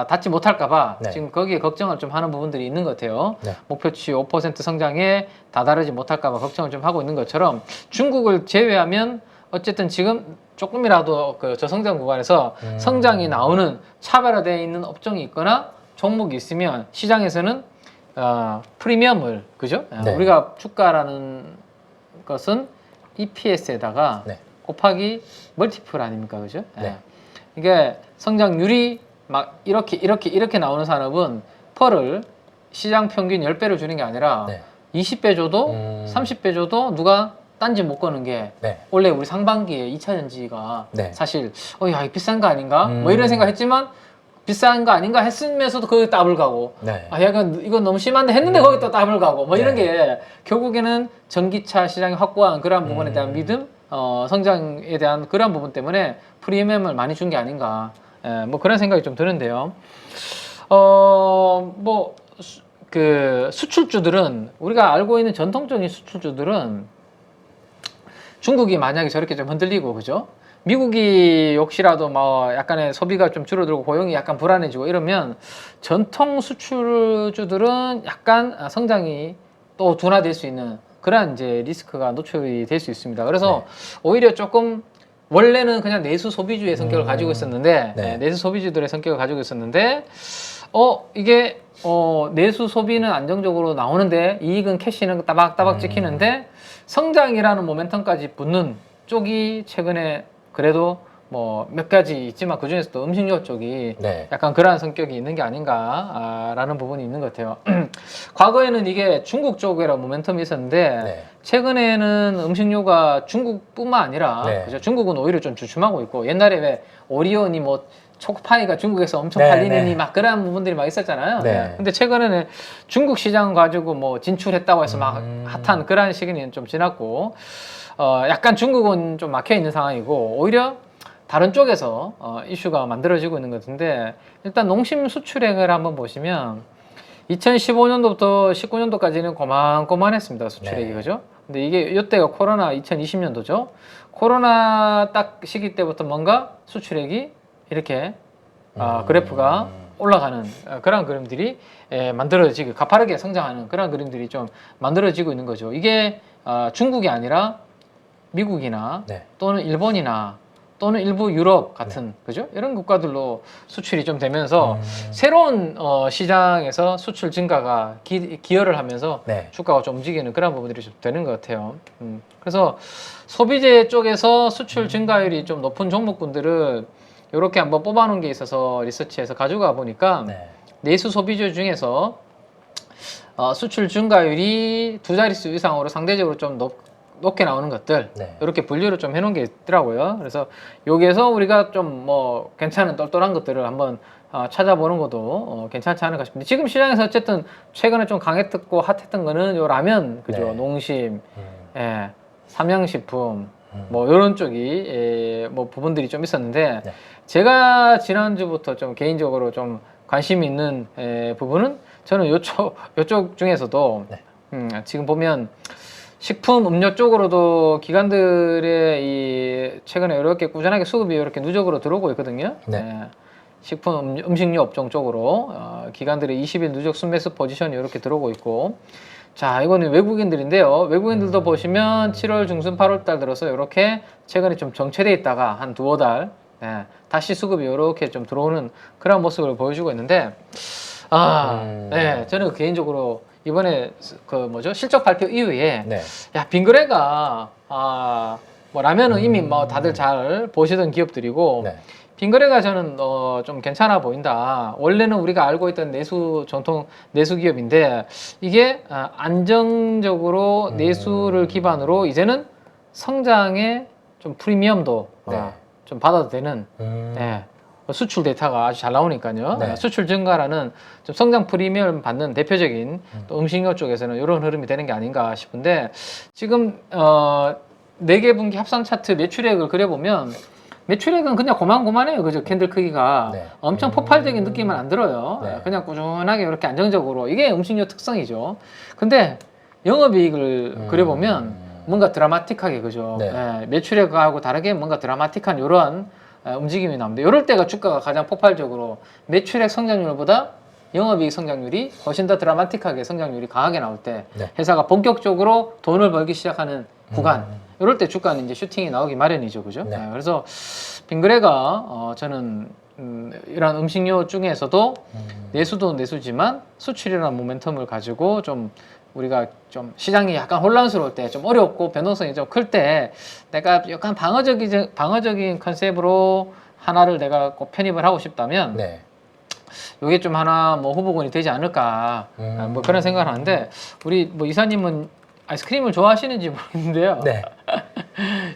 닿지 못할까봐 네. 지금 거기에 걱정을 좀 하는 부분들이 있는 것 같아요. 네. 목표치 5% 성장에 다다르지 못할까봐 걱정을 좀 하고 있는 것처럼, 중국을 제외하면 어쨌든 지금 조금이라도 그 저성장 구간에서 성장이 나오는 차별화되어 있는 업종이 있거나 종목이 있으면 시장에서는 프리미엄을, 그죠? 네. 우리가 주가라는 것은 EPS에다가 네. 곱하기 멀티플 아닙니까, 그죠? 네. 이게 성장률이 막 이렇게 나오는 산업은 펄을 시장 평균 10배를 주는 게 아니라 네. 20배 줘도 30배 줘도 누가 딴지 못 거는 게, 네. 원래 우리 상반기에 2차 전지가 네. 사실 야, 이거 비싼 거 아닌가? 뭐 이런 생각했지만 비싼 거 아닌가 했으면서도 거기 따블 가고, 네. 약간 이건 너무 심한데 했는데 거기 또 따블 가고, 뭐 이런 게 결국에는 전기차 시장이 확고한 그러한 부분에 대한 믿음, 성장에 대한 그러한 부분 때문에 프리미엄을 많이 준 게 아닌가, 뭐 그런 생각이 좀 드는데요. 그 수출주들은, 우리가 알고 있는 전통적인 수출주들은 중국이 만약에 저렇게 좀 흔들리고, 그죠? 미국이 혹시라도 뭐 약간의 소비가 좀 줄어들고 고용이 약간 불안해지고 이러면 전통 수출주들은 약간 성장이 또 둔화될 수 있는 그런 이제 리스크가 노출이 될 수 있습니다. 그래서 오히려 조금, 원래는 그냥 내수 소비주의 성격을 가지고 있었는데, 네. 내수 소비주들의 성격을 가지고 있었는데, 이게 내수 소비는 안정적으로 나오는데 이익은 캐시는 따박따박 찍히는데 성장이라는 모멘텀까지 붙는 쪽이 최근에 그래도 뭐 몇 가지 있지만 그 중에서도 음식료 쪽이 네. 약간 그러한 성격이 있는 게 아닌가라는 부분이 있는 것 같아요. 과거에는 이게 중국 쪽이라 모멘텀이 있었는데, 네. 최근에는 음식료가 중국뿐만 아니라, 네. 그죠? 중국은 오히려 좀 주춤하고 있고, 옛날에 왜 오리온이 뭐 초코파이가 중국에서 엄청 네, 팔리느니 네. 막 그런 부분들이 막 있었잖아요. 네. 근데 최근에는 중국 시장 가지고 뭐 진출했다고 해서 막 핫한 그런 시기는 좀 지났고, 약간 중국은 좀 막혀 있는 상황이고, 오히려 다른 쪽에서 이슈가 만들어지고 있는 것 같은데, 일단 농심 수출액을 한번 보시면 2015년도부터 19년도까지는 고만고만했습니다, 수출액이. 네. 그죠? 근데 이게 이때가 코로나 2020년도죠. 코로나 딱 시기 때부터 뭔가 수출액이 이렇게 그래프가 올라가는 그런 그림들이 만들어지고, 가파르게 성장하는 그런 그림들이 좀 만들어지고 있는 거죠. 이게 중국이 아니라 미국이나 네. 또는 일본이나 또는 일부 유럽 같은, 그죠? 이런 국가들로 수출이 좀 되면서 새로운 시장에서 수출 증가가 기여를 하면서 네. 주가가 좀 움직이는 그런 부분들이 좀 되는 것 같아요. 그래서 소비재 쪽에서 수출 증가율이 좀 높은 종목군들을 이렇게 한번 뽑아놓은 게 있어서 리서치해서 가져가 보니까, 네. 내수 소비주 중에서 수출 증가율이 2자릿수 이상으로 상대적으로 좀 높게 나오는 것들, 네. 이렇게 분류를 좀 해놓은 게 있더라고요. 그래서 여기에서 우리가 좀 뭐 괜찮은 똘똘한 것들을 한번 찾아보는 것도 괜찮지 않을까 싶은데, 지금 시장에서 어쨌든 최근에 좀 강했고 핫했던 거는 요 라면, 그죠? 네. 농심, 삼양식품, 뭐 이런 쪽이 뭐 부분들이 좀 있었는데, 네. 제가 지난주부터 좀 개인적으로 좀 관심이 있는 부분은, 저는 요쪽 중에서도 네. 지금 보면 식품 음료 쪽으로도 기관들의 이 최근에 이렇게 꾸준하게 수급이 이렇게 누적으로 들어오고 있거든요. 네. 식품 음식료 업종 쪽으로 기관들의 20일 누적 순매수 포지션이 이렇게 들어오고 있고, 자, 이거는 외국인들인데요. 외국인들도 보시면 7월 중순 8월 달 들어서 이렇게 최근에 좀 정체돼 있다가 한 두어 달 다시 수급이 이렇게 좀 들어오는 그런 모습을 보여주고 있는데, 저는 개인적으로 이번에 그 뭐죠 실적 발표 이후에 네. 야 빙그레가 뭐 라면은 이미 뭐 다들 잘 보시던 기업들이고 네. 빙그레가 저는 좀 괜찮아 보인다. 원래는 우리가 알고 있던 내수 전통 내수 기업인데 이게 안정적으로 내수를 기반으로 이제는 성장의 좀 프리미엄도 네. 좀 받아도 되는 네. 수출 데이터가 아주 잘 나오니까요. 네. 수출 증가라는 좀 성장 프리미엄 받는 대표적인 또 음식료 쪽에서는 이런 흐름이 되는 게 아닌가 싶은데 지금 4개 분기 합산 차트 매출액을 그려보면 매출액은 그냥 고만고만해요. 그죠? 캔들 크기가 네. 엄청 폭발적인 느낌은 안 들어요. 네. 그냥 꾸준하게 이렇게 안정적으로 이게 음식료 특성이죠. 근데 영업이익을 그려보면 뭔가 드라마틱하게 그죠? 네. 예, 매출액하고 다르게 뭔가 드라마틱한 이런 움직임이 나옵니다. 이럴 때가 주가가 가장 폭발적으로 매출액 성장률보다 영업이익 성장률이 훨씬 더 드라마틱하게 성장률이 강하게 나올 때 네. 회사가 본격적으로 돈을 벌기 시작하는 구간 이럴 때 주가는 이제 슈팅이 나오기 마련이죠, 그죠? 네. 그래서 빙그레가 저는 이런 음식료 중에서도 내수도 내수지만 수출이라는 모멘텀을 가지고 좀 우리가 좀 시장이 약간 혼란스러울 때 좀 어렵고 변동성이 좀 클 때 내가 약간 방어적인 컨셉으로 하나를 내가 꼭 편입을 하고 싶다면 네. 이게 좀 하나 뭐 후보군이 되지 않을까 뭐 그런 생각을 하는데 우리 뭐 이사님은 아이스크림을 좋아하시는지 모르겠는데요. 네.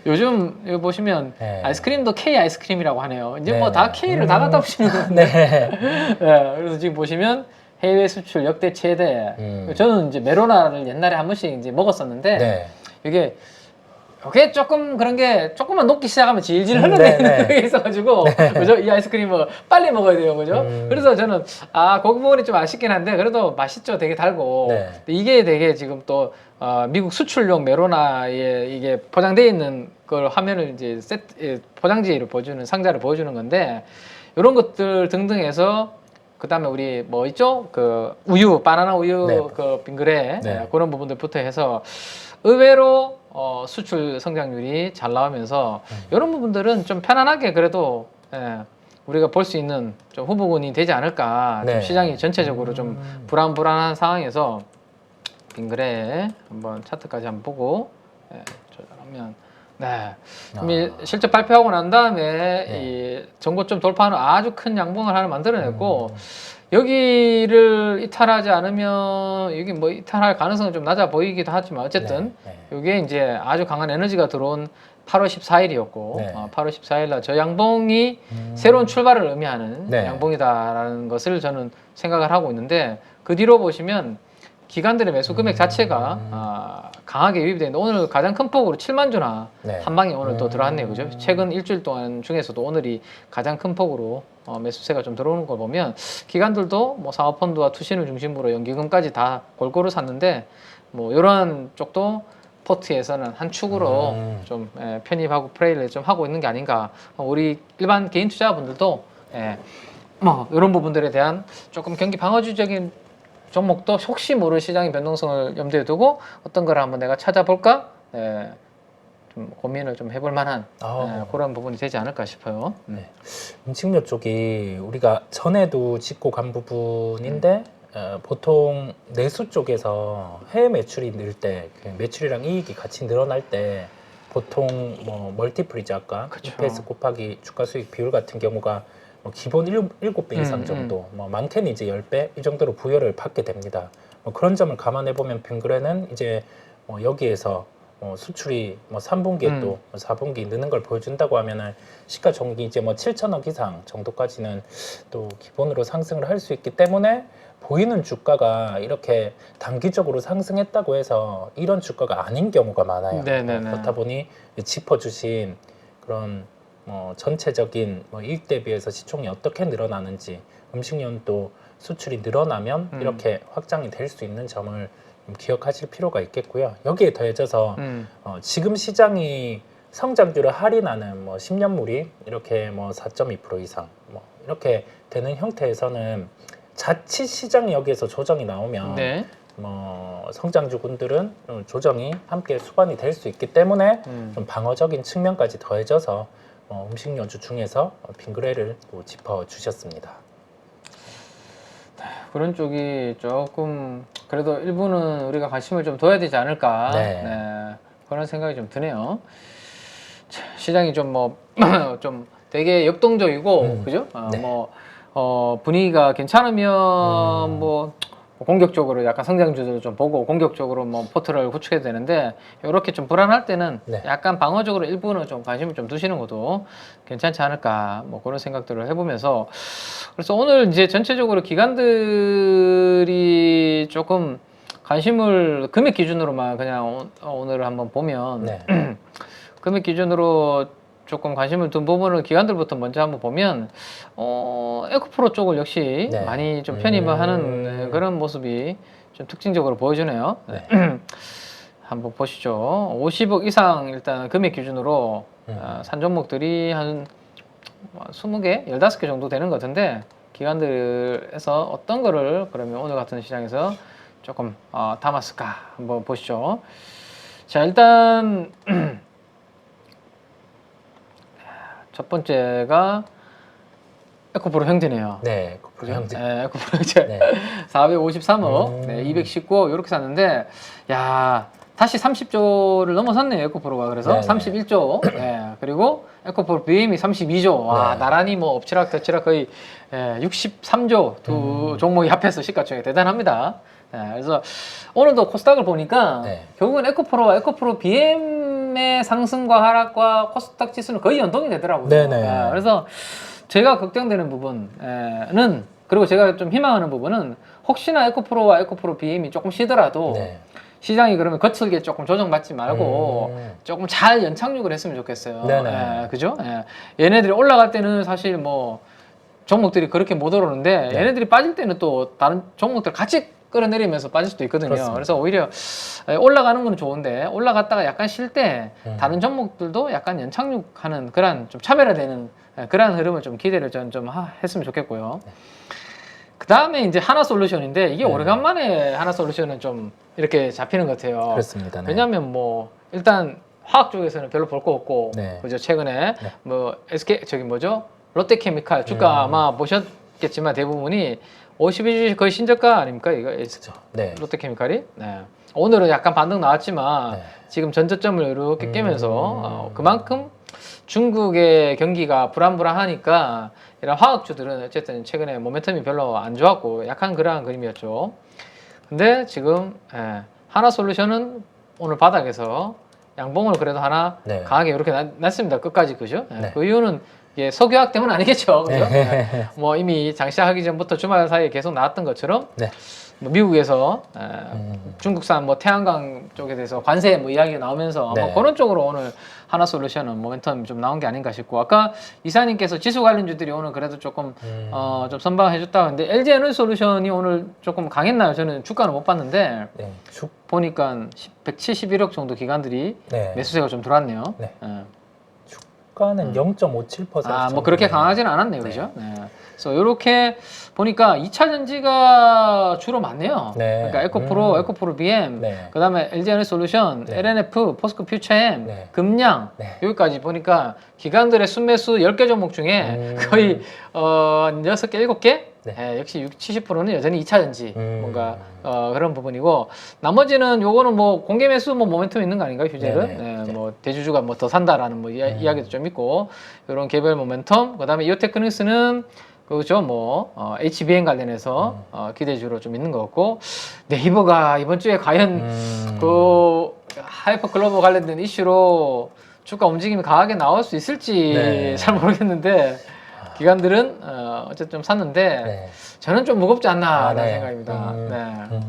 요즘 이거 보시면 네. 아이스크림도 K 아이스크림이라고 하네요. 이제 네. 뭐 다 K를 다 갖다 붙이는 네. 네, 그래서 지금 보시면 해외 수출 역대 최대. 저는 이제 메로나를 옛날에 한 번씩 이제 먹었었는데 네. 이게 조금 그런 게 조금만 녹기 시작하면 질질 흐르는 게 있어가지고 그죠? 이 아이스크림을 빨리 먹어야 돼요, 그죠? 그래서 저는 그 부분이 좀 아쉽긴 한데 그래도 맛있죠, 되게 달고. 네. 근데 이게 되게 지금 또 미국 수출용 메로나에 이게 포장되어 있는 걸 화면을 이제 포장지를 보여주는 상자를 보여주는 건데 이런 것들 등등해서 그 다음에 우리 뭐 있죠? 그 우유, 바나나 우유 네. 그 빙그레 네. 그런 부분들부터 해서 의외로 수출 성장률이 잘 나오면서 이런 부분들은 좀 편안하게 그래도 우리가 볼 수 있는 좀 후보군이 되지 않을까. 네. 좀 시장이 전체적으로 좀 불안한 상황에서 빙그레 한번 차트까지 한번 보고 조절하면 이미 실적 발표하고 난 다음에 이 전고점 돌파하는 아주 큰 양봉을 하나 만들어냈고 여기를 이탈하지 않으면 여기 뭐 이탈할 가능성은 좀 낮아 보이기도 하지만 어쨌든 이게 이제 아주 강한 에너지가 들어온 8월 14일이었고 8월 14일 날 저 양봉이 새로운 출발을 의미하는 양봉이다라는 것을 저는 생각을 하고 있는데 그 뒤로 보시면 기관들의 매수 금액 자체가 강하게 유입되어 있는데 오늘 가장 큰 폭으로 7만 주나 한 방에 오늘 또 들어왔네요, 그죠? 최근 일주일 동안 중에서도 오늘이 가장 큰 폭으로 매수세가 좀 들어오는 걸 보면 기관들도 뭐 사모펀드와 투신을 중심으로 연기금까지 다 골고루 샀는데 뭐 이런 쪽도 포트에서는 한 축으로 좀 편입하고 플레이를 좀 하고 있는 게 아닌가. 우리 일반 개인 투자분들도 뭐 이런 부분들에 대한 조금 경기 방어주의적인 종목도 혹시 모를 시장의 변동성을 염두에 두고 어떤 걸 한번 내가 찾아볼까 좀 고민을 좀 해볼 만한 그런 부분이 되지 않을까 싶어요. 음식료 쪽이 우리가 전에도 짚고 간 부분인데 보통 내수 쪽에서 해외 매출이 늘 때 매출이랑 이익이 같이 늘어날 때 보통 뭐 멀티플이죠, 아까 EPS 곱하기 주가 수익 비율 같은 경우가 뭐 기본 7배 이상 정도, 뭐 많게는 이제 10배 이 정도로 부여를 받게 됩니다. 뭐 그런 점을 감안해 보면 빙그레는 이제 뭐 여기에서 수출이 뭐 3분기에 또 4분기 느는 걸 보여준다고 하면은 시가총액이 이제 뭐 7천억 이상 정도까지는 또 기본으로 상승을 할 수 있기 때문에 보이는 주가가 이렇게 단기적으로 상승했다고 해서 이런 주가가 아닌 경우가 많아요. 그렇다 보니 짚어주신 그런 전체적인 이익 대비해서 시총이 어떻게 늘어나는지 음식료는 또 수출이 늘어나면 이렇게 확장이 될 수 있는 점을 좀 기억하실 필요가 있겠고요. 여기에 더해져서 지금 시장이 성장률을 할인하는 10년물이 이렇게 4.2% 이상 이렇게 되는 형태에서는 자칫 시장이 여기에서 조정이 나오면 성장주군들은 조정이 함께 수반이 될 수 있기 때문에 좀 방어적인 측면까지 더해져서 음식료주 중에서 빙그레를 또 짚어주셨습니다. 그런 쪽이 조금 그래도 일부는 우리가 관심을 좀 둬야 되지 않을까. 네. 네, 그런 생각이 좀 드네요. 자, 시장이 좀 뭐 좀 되게 역동적이고 그죠? 네. 분위기가 괜찮으면 뭐 공격적으로 약간 성장주들을 좀 보고 공격적으로 뭐 포트를 구축해야 되는데 이렇게 좀 불안할 때는 네. 약간 방어적으로 일부는 좀 관심을 좀 두시는 것도 괜찮지 않을까 뭐 그런 생각들을 해보면서 그래서 오늘 이제 전체적으로 기관들이 조금 관심을 금액 기준으로만 그냥 오늘 한번 보면 네. 금액 기준으로 조금 관심을 둔 부분을 기관들부터 먼저 한번 보면 에코프로 쪽을 역시 네. 많이 좀 편입을 하는 그런 모습이 좀 특징적으로 보여주네요. 네. 한번 보시죠. 50억 이상 일단 금액 기준으로 산 종목들이 한 20개, 15개 정도 되는 것 같은데 기관들에서 어떤 거를 그러면 오늘 같은 시장에서 조금 담았을까 한번 보시죠. 자, 일단 첫 번째가 에코프로 형제네요. 네, 에코프로 형제. 네, 에코프로 형제. 네. 453억, 네, 219억 이렇게 샀는데, 야 다시 30조를 넘어섰네요, 에코프로가. 그래서 네네. 31조. 네, 그리고 에코프로 BM이 32조. 와, 네. 나란히 뭐 엎치락뒤치락 거의 63조 두 종목이 합해서 시가총액 대단합니다. 네, 그래서 오늘도 코스닥을 보니까 네. 결국은 에코프로와 에코프로 BM의 상승과 하락과 코스닥 지수는 거의 연동이 되더라고요. 네네. 그래서 제가 걱정되는 부분은 그리고 제가 좀 희망하는 부분은 혹시나 에코프로와 에코프로 BM이 조금 쉬더라도 네. 시장이 그러면 거칠게 조금 조정받지 말고 조금 잘 연착륙을 했으면 좋겠어요. 네네. 그죠? 얘네들이 올라갈 때는 사실 뭐 종목들이 그렇게 못 오르는데 네. 얘네들이 빠질 때는 또 다른 종목들 같이 끌어내리면서 빠질 수도 있거든요. 그렇습니다. 그래서 오히려 올라가는 건 좋은데 올라갔다가 약간 쉴 때 다른 종목들도 약간 연착륙하는 그런 좀 차별화되는 그런 흐름을 좀 기대를 좀 했으면 좋겠고요. 네. 그 다음에 이제 하나솔루션인데 이게 네. 오래간만에 하나솔루션은 좀 이렇게 잡히는 것 같아요. 그렇습니다. 네. 왜냐하면 뭐 일단 화학 쪽에서는 별로 볼 거 없고 네. 그죠? 최근에 네. 뭐 SK 저기 뭐죠? 롯데케미칼 주가 아마 보셨겠지만 대부분이 52주 거의 신저가 아닙니까? 이거 그렇죠. 네. 롯데케미칼이. 네. 오늘은 약간 반등 나왔지만 네. 지금 전저점을 이렇게 깨면서 그만큼 중국의 경기가 불안불안하니까 이런 화학주들은 어쨌든 최근에 모멘텀이 별로 안 좋았고 약한 그러한 그림이었죠. 근데 지금 하나솔루션은 오늘 바닥에서 양봉을 그래도 하나 네. 강하게 이렇게 놨습니다. 끝까지 그죠? 네. 그 이유는 이게 석유화학 때문 아니겠죠, 그죠? 네. 뭐 이미 장시하기 전부터 주말 사이에 계속 나왔던 것처럼 네. 뭐 미국에서 중국산 뭐 태양광 쪽에 대해서 관세 뭐 이야기가 나오면서 네. 뭐 그런 쪽으로 오늘 하나솔루션은 모멘텀 좀 나온 게 아닌가 싶고 아까 이사님께서 지수 관련주들이 오늘 그래도 조금 좀 선방해줬다 근데 LG에너지솔루션이 오늘 조금 강했나요? 저는 주가는 못 봤는데 네. 보니까 171억 정도 기관들이 네. 매수세가 좀 들어왔네요. 네. 주가는 0.57%. 뭐 그렇게 강하지는 않았네요, 그죠? 네. 그래서 이렇게 보니까 2차 전지가 주로 많네요. 네. 그러니까 에코프로, 에코프로 BM, 네. 그다음에 LG에너지솔루션, 네. LNF, 포스코 퓨처엠, 네. 금양 네. 여기까지 보니까 기관들의 순매수 10개 종목 중에 거의 6개, 7개? 네. 역시 70%는 여전히 2차 전지 뭔가 그런 부분이고 나머지는 요거는 뭐 공개 매수 뭐 모멘텀 있는 거 아닌가요, 휴재를? 네. 뭐 대주주가 뭐 더 산다라는 뭐 이야기도 좀 있고 이런 개별 모멘텀. 그다음에 이오테크닉스는 그죠 뭐 HBM 관련해서 기대주로 좀 있는 것 같고 네이버가 이번 주에 과연 그 하이퍼 글로벌 관련된 이슈로 주가 움직임이 강하게 나올 수 있을지 네. 잘 모르겠는데 기관들은 어쨌든 좀 샀는데 네. 저는 좀 무겁지 않나라는 네. 생각입니다. 네.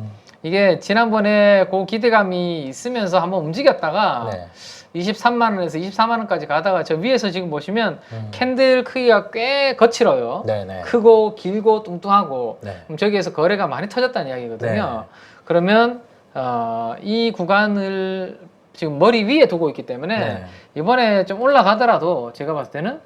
이게 지난번에 그 기대감이 있으면서 한번 움직였다가 네. 23만 원에서 24만 원까지 가다가 저 위에서 지금 보시면 캔들 크기가 꽤 거칠어요. 네. 네. 크고 길고 뚱뚱하고 네. 그럼 저기에서 거래가 많이 터졌다는 이야기거든요. 네. 그러면 이 구간을 지금 머리 위에 두고 있기 때문에 네. 이번에 좀 올라가더라도 제가 봤을 때는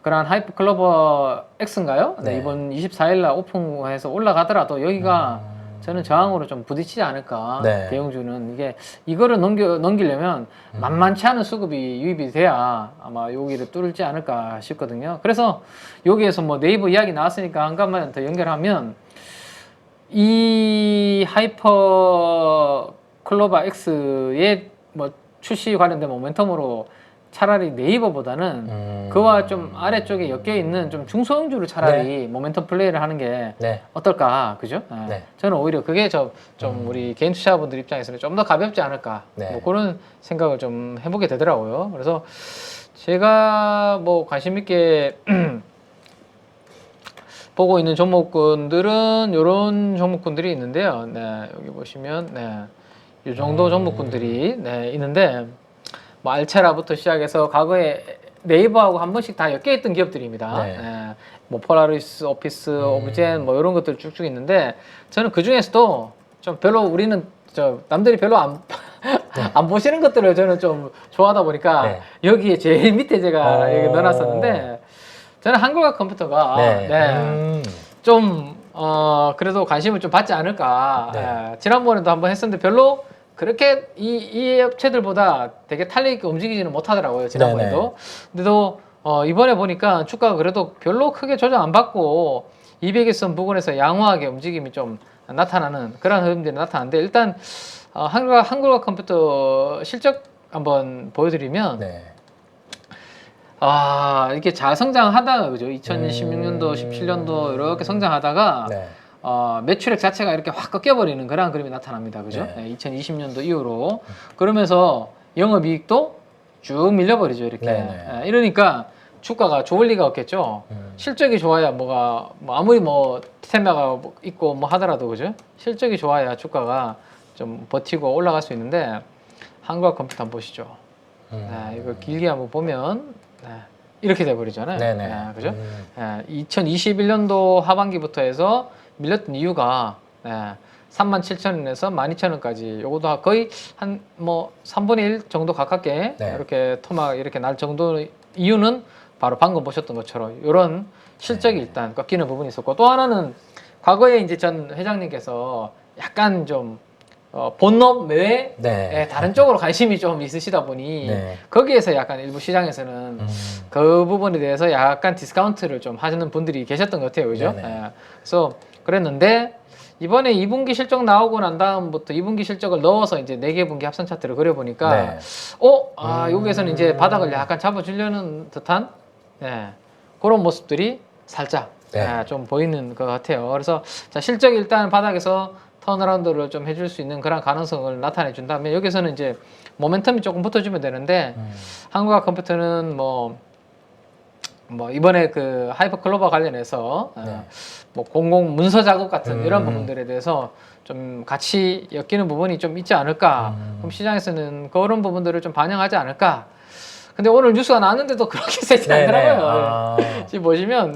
그런 하이퍼 글로벌 X인가요? 네. 네. 이번 24일날 오픈해서 올라가더라도 여기가 저는 저항으로 좀 부딪히지 않을까. 네. 대형주는 이게 이거를 넘기려면 만만치 않은 수급이 유입이 돼야 아마 여기를 뚫지 않을까 싶거든요. 그래서 여기에서 뭐 네이버 이야기 나왔으니까 한 가지만 더 연결하면 이 하이퍼 클로바 X의 뭐 출시 관련된 모멘텀으로 차라리 네이버보다는 그와 좀 아래쪽에 엮여 있는 좀 중소형주를 차라리 모멘텀 플레이를 하는 게 어떨까, 그죠? 저는 오히려 그게 좀 우리 개인 투자자분들 입장에서는 좀 더 가볍지 않을까, 뭐 그런 생각을 좀 해보게 되더라고요. 그래서 제가 뭐 관심 있게 보고 있는 종목군들은 이런 종목군들이 있는데요. 여기 보시면 이 정도 종목군들이 있는데. 뭐 알체라부터 시작해서 과거에 네이버하고 한 번씩 다 엮여있던 기업들입니다. 뭐 폴라리스, 오피스, 오브젠 뭐 이런 것들 쭉쭉 있는데 저는 그 중에서도 좀 별로 우리는 남들이 별로 안 보시는 것들을 저는 좀 좋아하다 보니까 여기에 제일 밑에 제가 여기 넣어놨었는데 저는 한국학 컴퓨터가 좀 그래도 관심을 좀 받지 않을까. 지난번에도 한번 했었는데 별로 그렇게 이 업체들보다 되게 탄력 있게 움직이지는 못하더라고요, 지난번에도. 근데도 이번에 보니까 주가가 그래도 별로 크게 조정 안 받고 200일선 부근에서 양호하게 움직임이 좀 나타나는 그런 흐름들이 나타나는데, 일단 한국학 컴퓨터 실적 한번 보여드리면 이렇게 잘 성장하다가, 그죠? 2016년도, 17년도 이렇게 성장하다가 매출액 자체가 이렇게 확 꺾여버리는 그런 그림이 나타납니다. 그죠? 2020년도 이후로. 그러면서 영업이익도 쭉 밀려버리죠. 이렇게. 이러니까 주가가 좋을 리가 없겠죠. 실적이 좋아야 뭐 아무리 뭐 테마가 있고 뭐 하더라도, 그죠? 실적이 좋아야 주가가 좀 버티고 올라갈 수 있는데, 한국학 컴퓨터 한번 보시죠. 이거 길게 한번 보면 이렇게 돼버리잖아요. 그죠? 2021년도 하반기부터 해서 밀렸던 이유가 37,000원에서 12,000원까지 요것도 거의 한 뭐 3분의 1 정도 가깝게 이렇게 토막 이렇게 날 정도. 이유는 바로 방금 보셨던 것처럼 이런 실적이 일단 꺾이는 부분이 있었고, 또 하나는 과거에 이제 전 회장님께서 약간 좀 본업 외에 다른 쪽으로 관심이 좀 있으시다 보니 거기에서 약간 일부 시장에서는 그 부분에 대해서 약간 디스카운트를 좀 하시는 분들이 계셨던 것 같아요. 그죠? 그래서 그랬는데 이번에 2분기 실적 나오고 난 다음부터 2분기 실적을 넣어서 이제 4개 분기 합산 차트를 그려보니까 여기에서는 이제 바닥을 약간 잡아주려는 듯한 그런 모습들이 살짝 좀 보이는 것 같아요. 그래서 자, 실적이 일단 바닥에서 턴어라운드를 좀 해줄 수 있는 그런 가능성을 나타내 준다면 여기서는 이제 모멘텀이 조금 붙어주면 되는데, 한국학 컴퓨터는 뭐 이번에 그 하이퍼 클로바 관련해서 뭐 공공 문서 작업 같은 이런 부분들에 대해서 좀 같이 엮이는 부분이 좀 있지 않을까. 그럼 시장에서는 그런 부분들을 좀 반영하지 않을까. 근데 오늘 뉴스가 나왔는데도 그렇게 쓰지 않더라고요. 지금 보시면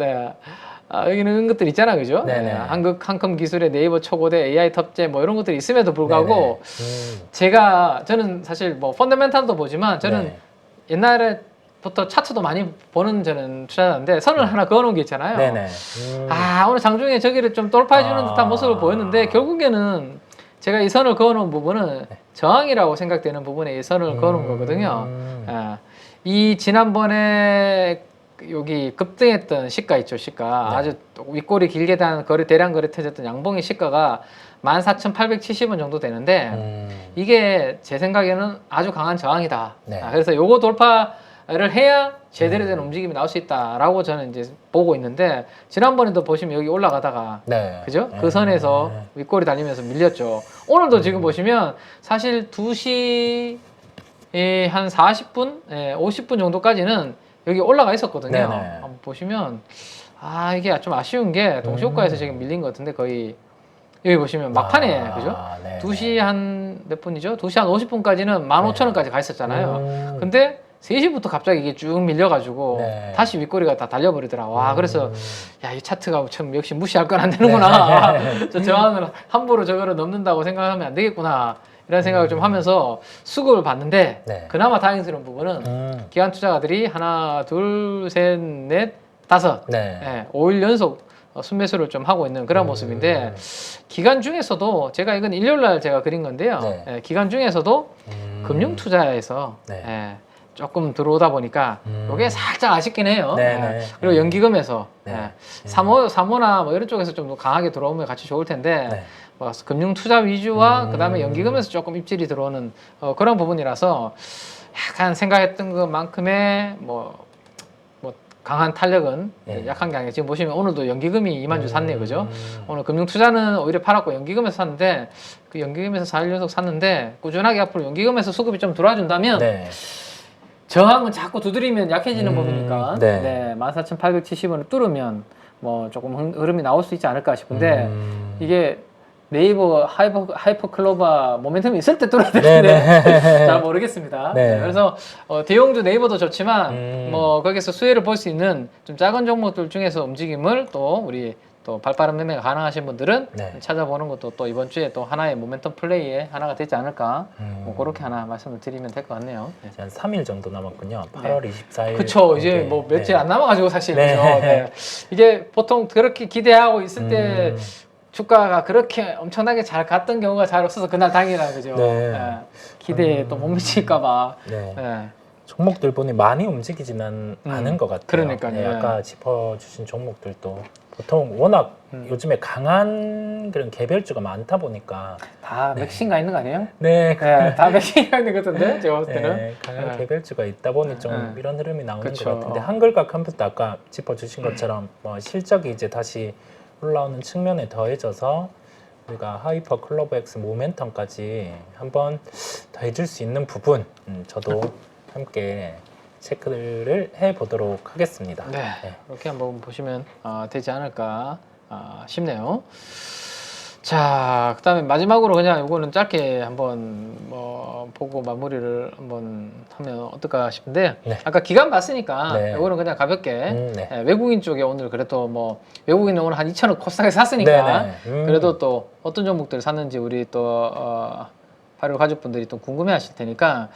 여기는 이런 것들 있잖아, 그죠? 한컴 기술의 네이버 초고대 AI 탑재 뭐 이런 것들이 있음에도 불구하고 저는 사실 뭐 펀더멘탈도 보지만 저는 옛날에부터 차트도 많이 보는 저는 투자자인데 선을 하나 그어놓은 게 있잖아요. 오늘 장중에 저기를 좀 돌파해주는 듯한 모습을 보였는데 결국에는 제가 이 선을 그어놓은 부분은 저항이라고 생각되는 부분에 이 선을 그어놓은 거거든요. 이 지난번에 여기 급등했던 시가 있죠, 시가. 아주 윗꼬리 길게 단 대량 거래 터졌던 양봉의 시가가 14,870원 정도 되는데 이게 제 생각에는 아주 강한 저항이다. 그래서 요거 돌파를 해야 제대로 된 움직임이 나올 수 있다라고 저는 이제 보고 있는데, 지난번에도 보시면 여기 올라가다가 그죠? 그 선에서 윗꼬리 달리면서 밀렸죠. 오늘도 지금 보시면 사실 2시 한 40분, 50분 정도까지는 여기 올라가 있었거든요. 한번 보시면 이게 좀 아쉬운 게 동시효과에서 지금 밀린 것 같은데 거의 여기 보시면 막판에 그죠? 2시 한 몇 분이죠? 2시 한 50분까지는 15,000원까지 가 있었잖아요. 근데 3시부터 갑자기 이게 쭉 밀려가지고 다시 윗꼬리가 다 달려버리더라. 그래서 이 차트가 참 역시 무시할 건 안 되는구나. 저 저항을 함부로 저거를 넘는다고 생각하면 안 되겠구나. 이런 생각을 좀 하면서 수급을 봤는데 그나마 다행스러운 부분은 기관 투자가들이 하나, 둘, 셋, 넷, 다섯 5일 연속 순매수를 좀 하고 있는 그런 모습인데, 기간 중에서도 제가 이건 일요일 날 제가 그린 건데요. 기간 중에서도 금융 투자에서 조금 들어오다 보니까 이게 살짝 아쉽긴 해요. 네네. 그리고 연기금에서 네. 사모나 뭐 이런 쪽에서 좀 더 강하게 들어오면 같이 좋을 텐데 네. 뭐 금융 투자 위주와 그다음에 연기금에서 조금 입질이 들어오는 그런 부분이라서 약간 생각했던 것만큼의 뭐 강한 탄력은 약한 게 아니에요. 지금 보시면 오늘도 연기금이 2만 주 샀네요, 그죠? 오늘 금융 투자는 오히려 팔았고 연기금에서 샀는데 그 연기금에서 4일 연속 샀는데 꾸준하게 앞으로 연기금에서 수급이 좀 들어와준다면. 네. 저항은 자꾸 두드리면 약해지는 법이니까 네. 14,870원을 뚫으면 뭐 조금 흐름이 나올 수 있지 않을까 싶은데 이게 네이버 하이퍼 클로바 모멘텀이 있을 때 뚫어야 되는데 잘 모르겠습니다. 네. 그래서 대형주 네이버도 좋지만 뭐 거기서 수혜를 볼 수 있는 좀 작은 종목들 중에서 움직임을 또 우리 또 발빠른 매매가 가능하신 분들은 찾아보는 것도 또 이번 주에 또 하나의 모멘텀 플레이의 하나가 되지 않을까 뭐 그렇게 하나 말씀을 드리면 될 것 같네요. 한 3일 정도 남았군요. 8월 24일. 그쵸. 이제 뭐 며칠 안 남아가지고 사실 그죠. 이게 보통 그렇게 기대하고 있을 때 주가가 그렇게 엄청나게 잘 갔던 경우가 잘 없어서 그날 당일날 그죠. 기대에 또 못 미칠까봐. 종목들 보니 많이 움직이지는 않은 것 같아요. 그러니까요. 아까 짚어주신 종목들도 보통 워낙 요즘에 강한 그런 개별주가 많다 보니까 다 맥시인가 있는 거 아니에요? 네, 다 맥시인가 있는 것 같은데 제가 봤을 때는 강한 개별주가 있다 보니 좀 이런 흐름이 나오는 그쵸. 것 같은데 한글과 컴퓨터 아까 짚어주신 것처럼 뭐 실적이 이제 다시 올라오는 측면에 더해져서 우리가 하이퍼 클로버엑스 모멘텀까지 한번 더해줄 수 있는 부분 저도 함께 체크를 해보도록 하겠습니다. 이렇게 한번 보시면 되지 않을까 싶네요. 자, 그다음에 마지막으로 그냥 이거는 짧게 한번 뭐 보고 마무리를 한번 하면 어떨까 싶은데 아까 기간 봤으니까 이거는 그냥 가볍게 외국인 쪽에 오늘 그래도 뭐 외국인은 오늘 한 2천억 코스닥에 샀으니까 그래도 또 어떤 종목들을 샀는지 우리 또 발효 가족분들이 또 궁금해하실 테니까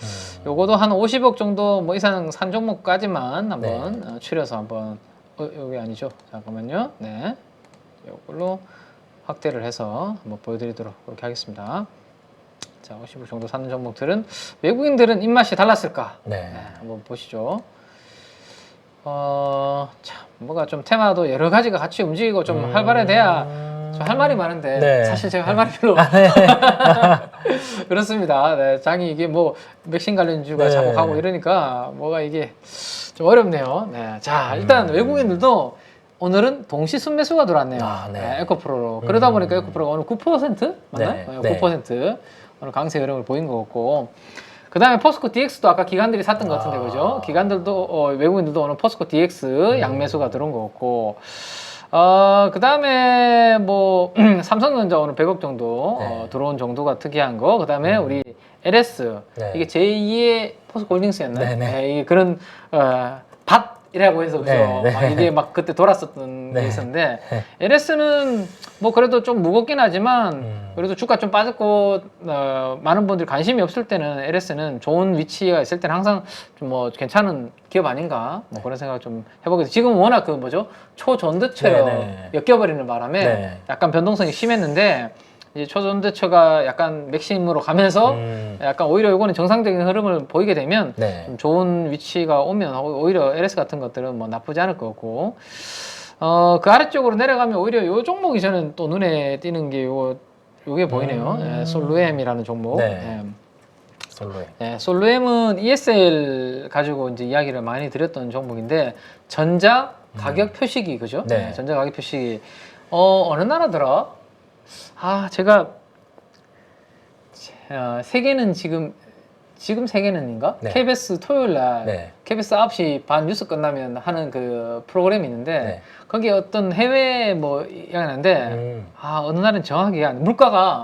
요거도 한 50억 정도 뭐 이상 산 종목까지만 한번 추려서 한번 여기 아니죠? 잠깐만요. 요걸로 확대를 해서 한번 보여드리도록 그렇게 하겠습니다. 자, 50억 정도 사는 종목들은 외국인들은 입맛이 달랐을까? 한번 보시죠. 자, 뭐가 좀 테마도 여러 가지가 같이 움직이고 좀 활발해돼야 좀 할 말이 많은데 사실 제가 할 말이 별로 그렇습니다. 장이 이게 뭐 맥신 관련주가 자꾸 가고 이러니까 뭐가 이게 좀 어렵네요. 자, 일단 외국인들도 오늘은 동시 순매수가 들어왔네요. 에코프로로. 그러다 보니까 에코프로가 오늘 9% 맞나요? 9% 오늘 강세 흐름을 보인 것 같고 그 다음에 포스코 DX도 아까 기관들이 샀던 것 같은데 그죠? 기관들도 외국인들도 오늘 포스코 DX 양매수가 들어온 것 같고 그 다음에 뭐 삼성전자 오늘 100억 정도 들어온 정도가 특이한 거. 그 다음에 우리 LS 이게 제2의 포스코홀딩스였나요? 이게 그런 밭이라고 해서 그죠? 이게 막 그때 돌았었던 게 있었는데 LS는 뭐 그래도 좀 무겁긴 하지만 그래도 주가 좀 빠졌고 많은 분들이 관심이 없을 때는 LS는 좋은 위치가 있을 때는 항상 좀 뭐 괜찮은 기업 아닌가 뭐 그런 생각을 좀 해보게 돼요. 지금 워낙 그 뭐죠 초전도체로 엮여버리는 바람에 약간 변동성이 심했는데 이제 초전도체가 약간 맥심으로 가면서 약간 오히려 이거는 정상적인 흐름을 보이게 되면 좀 좋은 위치가 오면 오히려 LS 같은 것들은 뭐 나쁘지 않을 것 같고 그 아래쪽으로 내려가면 오히려 요 종목이 저는 또 눈에 띄는 게 요게 보이네요. 솔루엠이라는 종목. 솔루엠은 ESL 가지고 이제 이야기를 많이 드렸던 종목인데 전자 가격 표시기 그죠? 전자 가격 표시기 어느 나라더라? 제가 세계는 지금 세계는인가? KBS 토요일 날 KBS 9시 반 뉴스 끝나면 하는 그 프로그램이 있는데 거기에 어떤 해외 뭐 이야기하는데 어느 날은 정확하게 물가가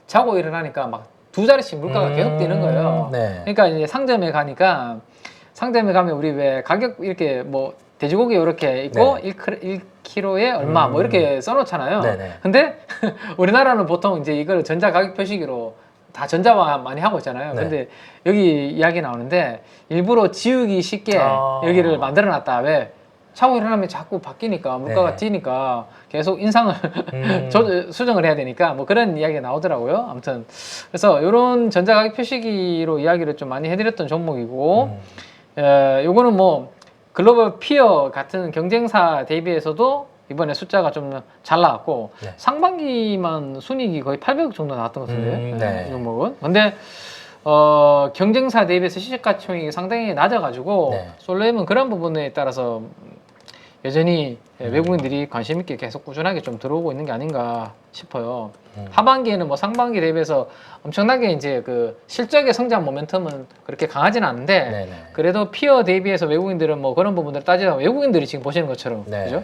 자고 일어나니까 막 두 자릿씩 물가가 계속 뛰는 거예요. 그러니까 이제 상점에 가니까 상점에 가면 우리 왜 가격 이렇게 뭐 돼지고기 이렇게 있고 1kg에 얼마 뭐 이렇게 써놓잖아요. 근데 우리나라는 보통 이제 이걸 전자 가격 표시기로 다 전자화 많이 하고 있잖아요. 근데 여기 이야기 나오는데 일부러 지우기 쉽게 여기를 만들어 놨다. 왜? 자고 일어나면 자꾸 바뀌니까 물가가 뛰니까 계속 인상을 수정을 해야 되니까 뭐 그런 이야기가 나오더라고요. 아무튼 그래서 이런 전자가격 표시기로 이야기를 좀 많이 해드렸던 종목이고 요거는 뭐 글로벌 피어 같은 경쟁사 대비해서도 이번에 숫자가 좀 잘 나왔고 네. 상반기만 순이익이 거의 800억 정도 나왔던 것 같은데 네. 이 종목은. 근데 경쟁사 대비해서 시세가총이 상당히 낮아가지고 네. 솔로엠은 그런 부분에 따라서 여전히 외국인들이 관심 있게 계속 꾸준하게 좀 들어오고 있는 게 아닌가 싶어요. 하반기에는 뭐 상반기 대비해서 엄청나게 이제 그 실적의 성장 모멘텀은 그렇게 강하지는 않은데 네네. 그래도 피어 대비해서 외국인들은 뭐 그런 부분들을 따지다 외국인들이 지금 보시는 것처럼 네. 그죠?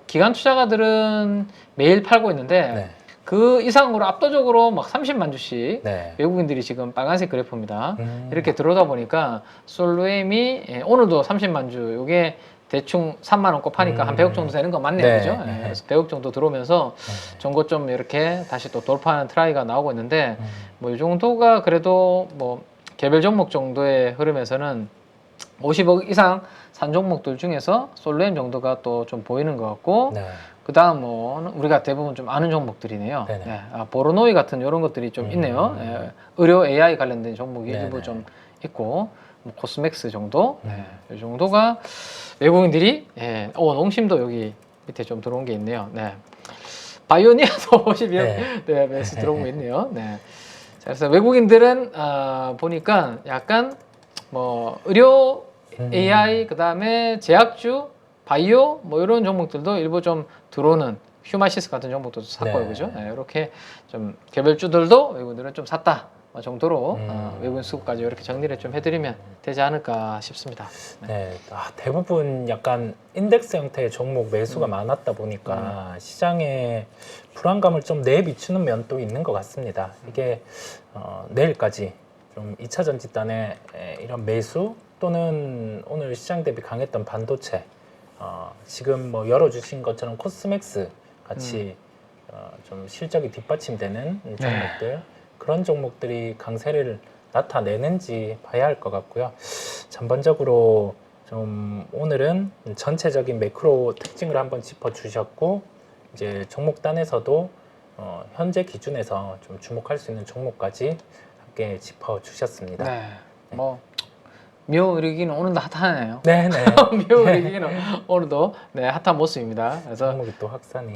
기관 투자가들은 매일 팔고 있는데 네. 그 이상으로 압도적으로 막 30만 주씩 네. 외국인들이 지금 빨간색 그래프입니다. 이렇게 들어오다 보니까 솔로엠이 오늘도 30만 주 요게 대충 3만 원 곱하니까 한 100억 정도 되는 거 맞네요. 네. 그죠? 네. 그래서 100억 정도 들어오면서 전고점 이렇게 다시 또 돌파하는 트라이가 나오고 있는데 뭐 이 정도가 그래도 뭐 개별 종목 정도의 흐름에서는 50억 이상 산 종목들 중에서 솔로엠 정도가 또 좀 보이는 것 같고 네. 그다음 뭐 우리가 대부분 좀 아는 종목들이네요. 네. 보로노이 같은 이런 것들이 좀 있네요. 의료 AI 관련된 종목이 일부 좀 있고 뭐 코스맥스 정도 이 정도가 외국인들이 농심도 여기 밑에 좀 들어온 게 있네요. 네. 바이오니아도 52억 네, 매수 들어오고 있네요. 네. 자, 그래서 외국인들은 보니까 약간 뭐 의료 AI 그다음에 제약주 바이오 뭐 이런 종목들도 일부 좀 들어오는 휴마시스 같은 종목도 샀고요. 그죠? 네, 이렇게 좀 개별주들도 외국인들은 좀 샀다 정도로 외국인 수급까지 이렇게 정리를 좀 해드리면 되지 않을까 싶습니다. 네, 대부분 약간 인덱스 형태의 종목 매수가 많았다 보니까 시장에 불안감을 좀 내비추는 면도 있는 것 같습니다. 이게 내일까지 좀 2차 전지단의 이런 매수 또는 오늘 시장 대비 강했던 반도체 지금 뭐 열어주신 것처럼 코스맥스 같이 좀 실적이 뒷받침되는 종목들 그런 종목들이 강세를 나타내는지 봐야 할 것 같고요. 전반적으로 좀 오늘은 전체적인 매크로 특징을 한번 짚어주셨고 이제 종목단에서도 현재 기준에서 좀 주목할 수 있는 종목까지 함께 짚어주셨습니다. 네. 뭐 미오의료기기는 오늘도 핫하네요. 네네. 미오의료기기는 오늘도 핫한 모습입니다. 그래서 종목이 또 확산이.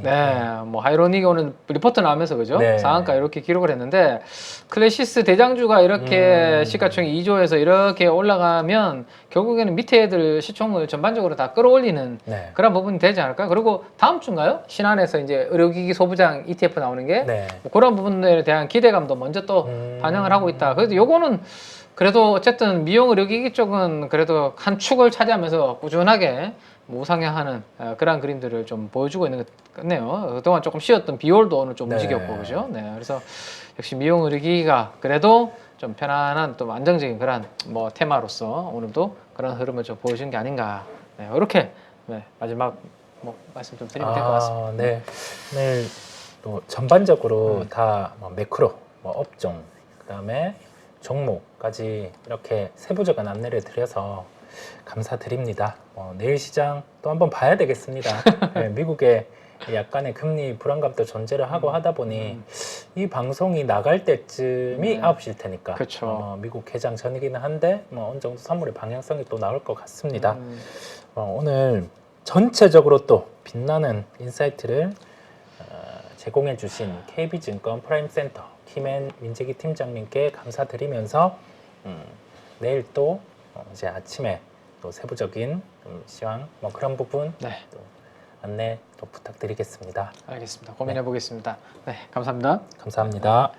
뭐 하이로닉이 오늘 리포트 나오면서 그죠? 상한가 이렇게 기록을 했는데 클래시스 대장주가 이렇게 시가총액 2조에서 이렇게 올라가면 결국에는 밑에 애들 시총을 전반적으로 다 끌어올리는 그런 부분이 되지 않을까? 그리고 다음 주인가요? 신한에서 이제 의료기기 소부장 ETF 나오는 게 뭐 그런 부분들에 대한 기대감도 먼저 또 반영을 하고 있다. 그래서 요거는 그래도 어쨌든 미용 의료기기 쪽은 그래도 한 축을 차지하면서 꾸준하게 우상향하는 그런 그림들을 좀 보여주고 있는 것 같네요. 그동안 조금 쉬었던 비올도 오늘 좀 움직였고 그죠? 네, 그래서 역시 미용 의료기기가 그래도 좀 편안한 또 안정적인 그런 뭐 테마로서 오늘도 그런 흐름을 좀 보여준 게 아닌가. 네, 이렇게 마지막 뭐 말씀 좀 드리면 될 것 같습니다. 네, 오늘 또 전반적으로 다 뭐 매크로, 뭐 업종, 그다음에 종목까지 이렇게 세부적인 안내를 드려서 감사드립니다. 내일 시장 또 한번 봐야 되겠습니다. 네, 미국의 약간의 금리 불안감도 존재를 하고 하다 보니 이 방송이 나갈 때쯤이 9시일 테니까 그렇죠. 미국 개장 전이기는 한데 어느 정도 선물의 방향성이 또 나올 것 같습니다. 오늘 전체적으로 또 빛나는 인사이트를 제공해 주신 KB증권 프라임센터 김앤 민재기 팀장님께 감사드리면서 내일 또 이제 아침에 또 세부적인 시황 뭐 그런 부분 또 안내 또 부탁드리겠습니다. 알겠습니다. 고민해 보겠습니다. 네, 감사합니다. 감사합니다.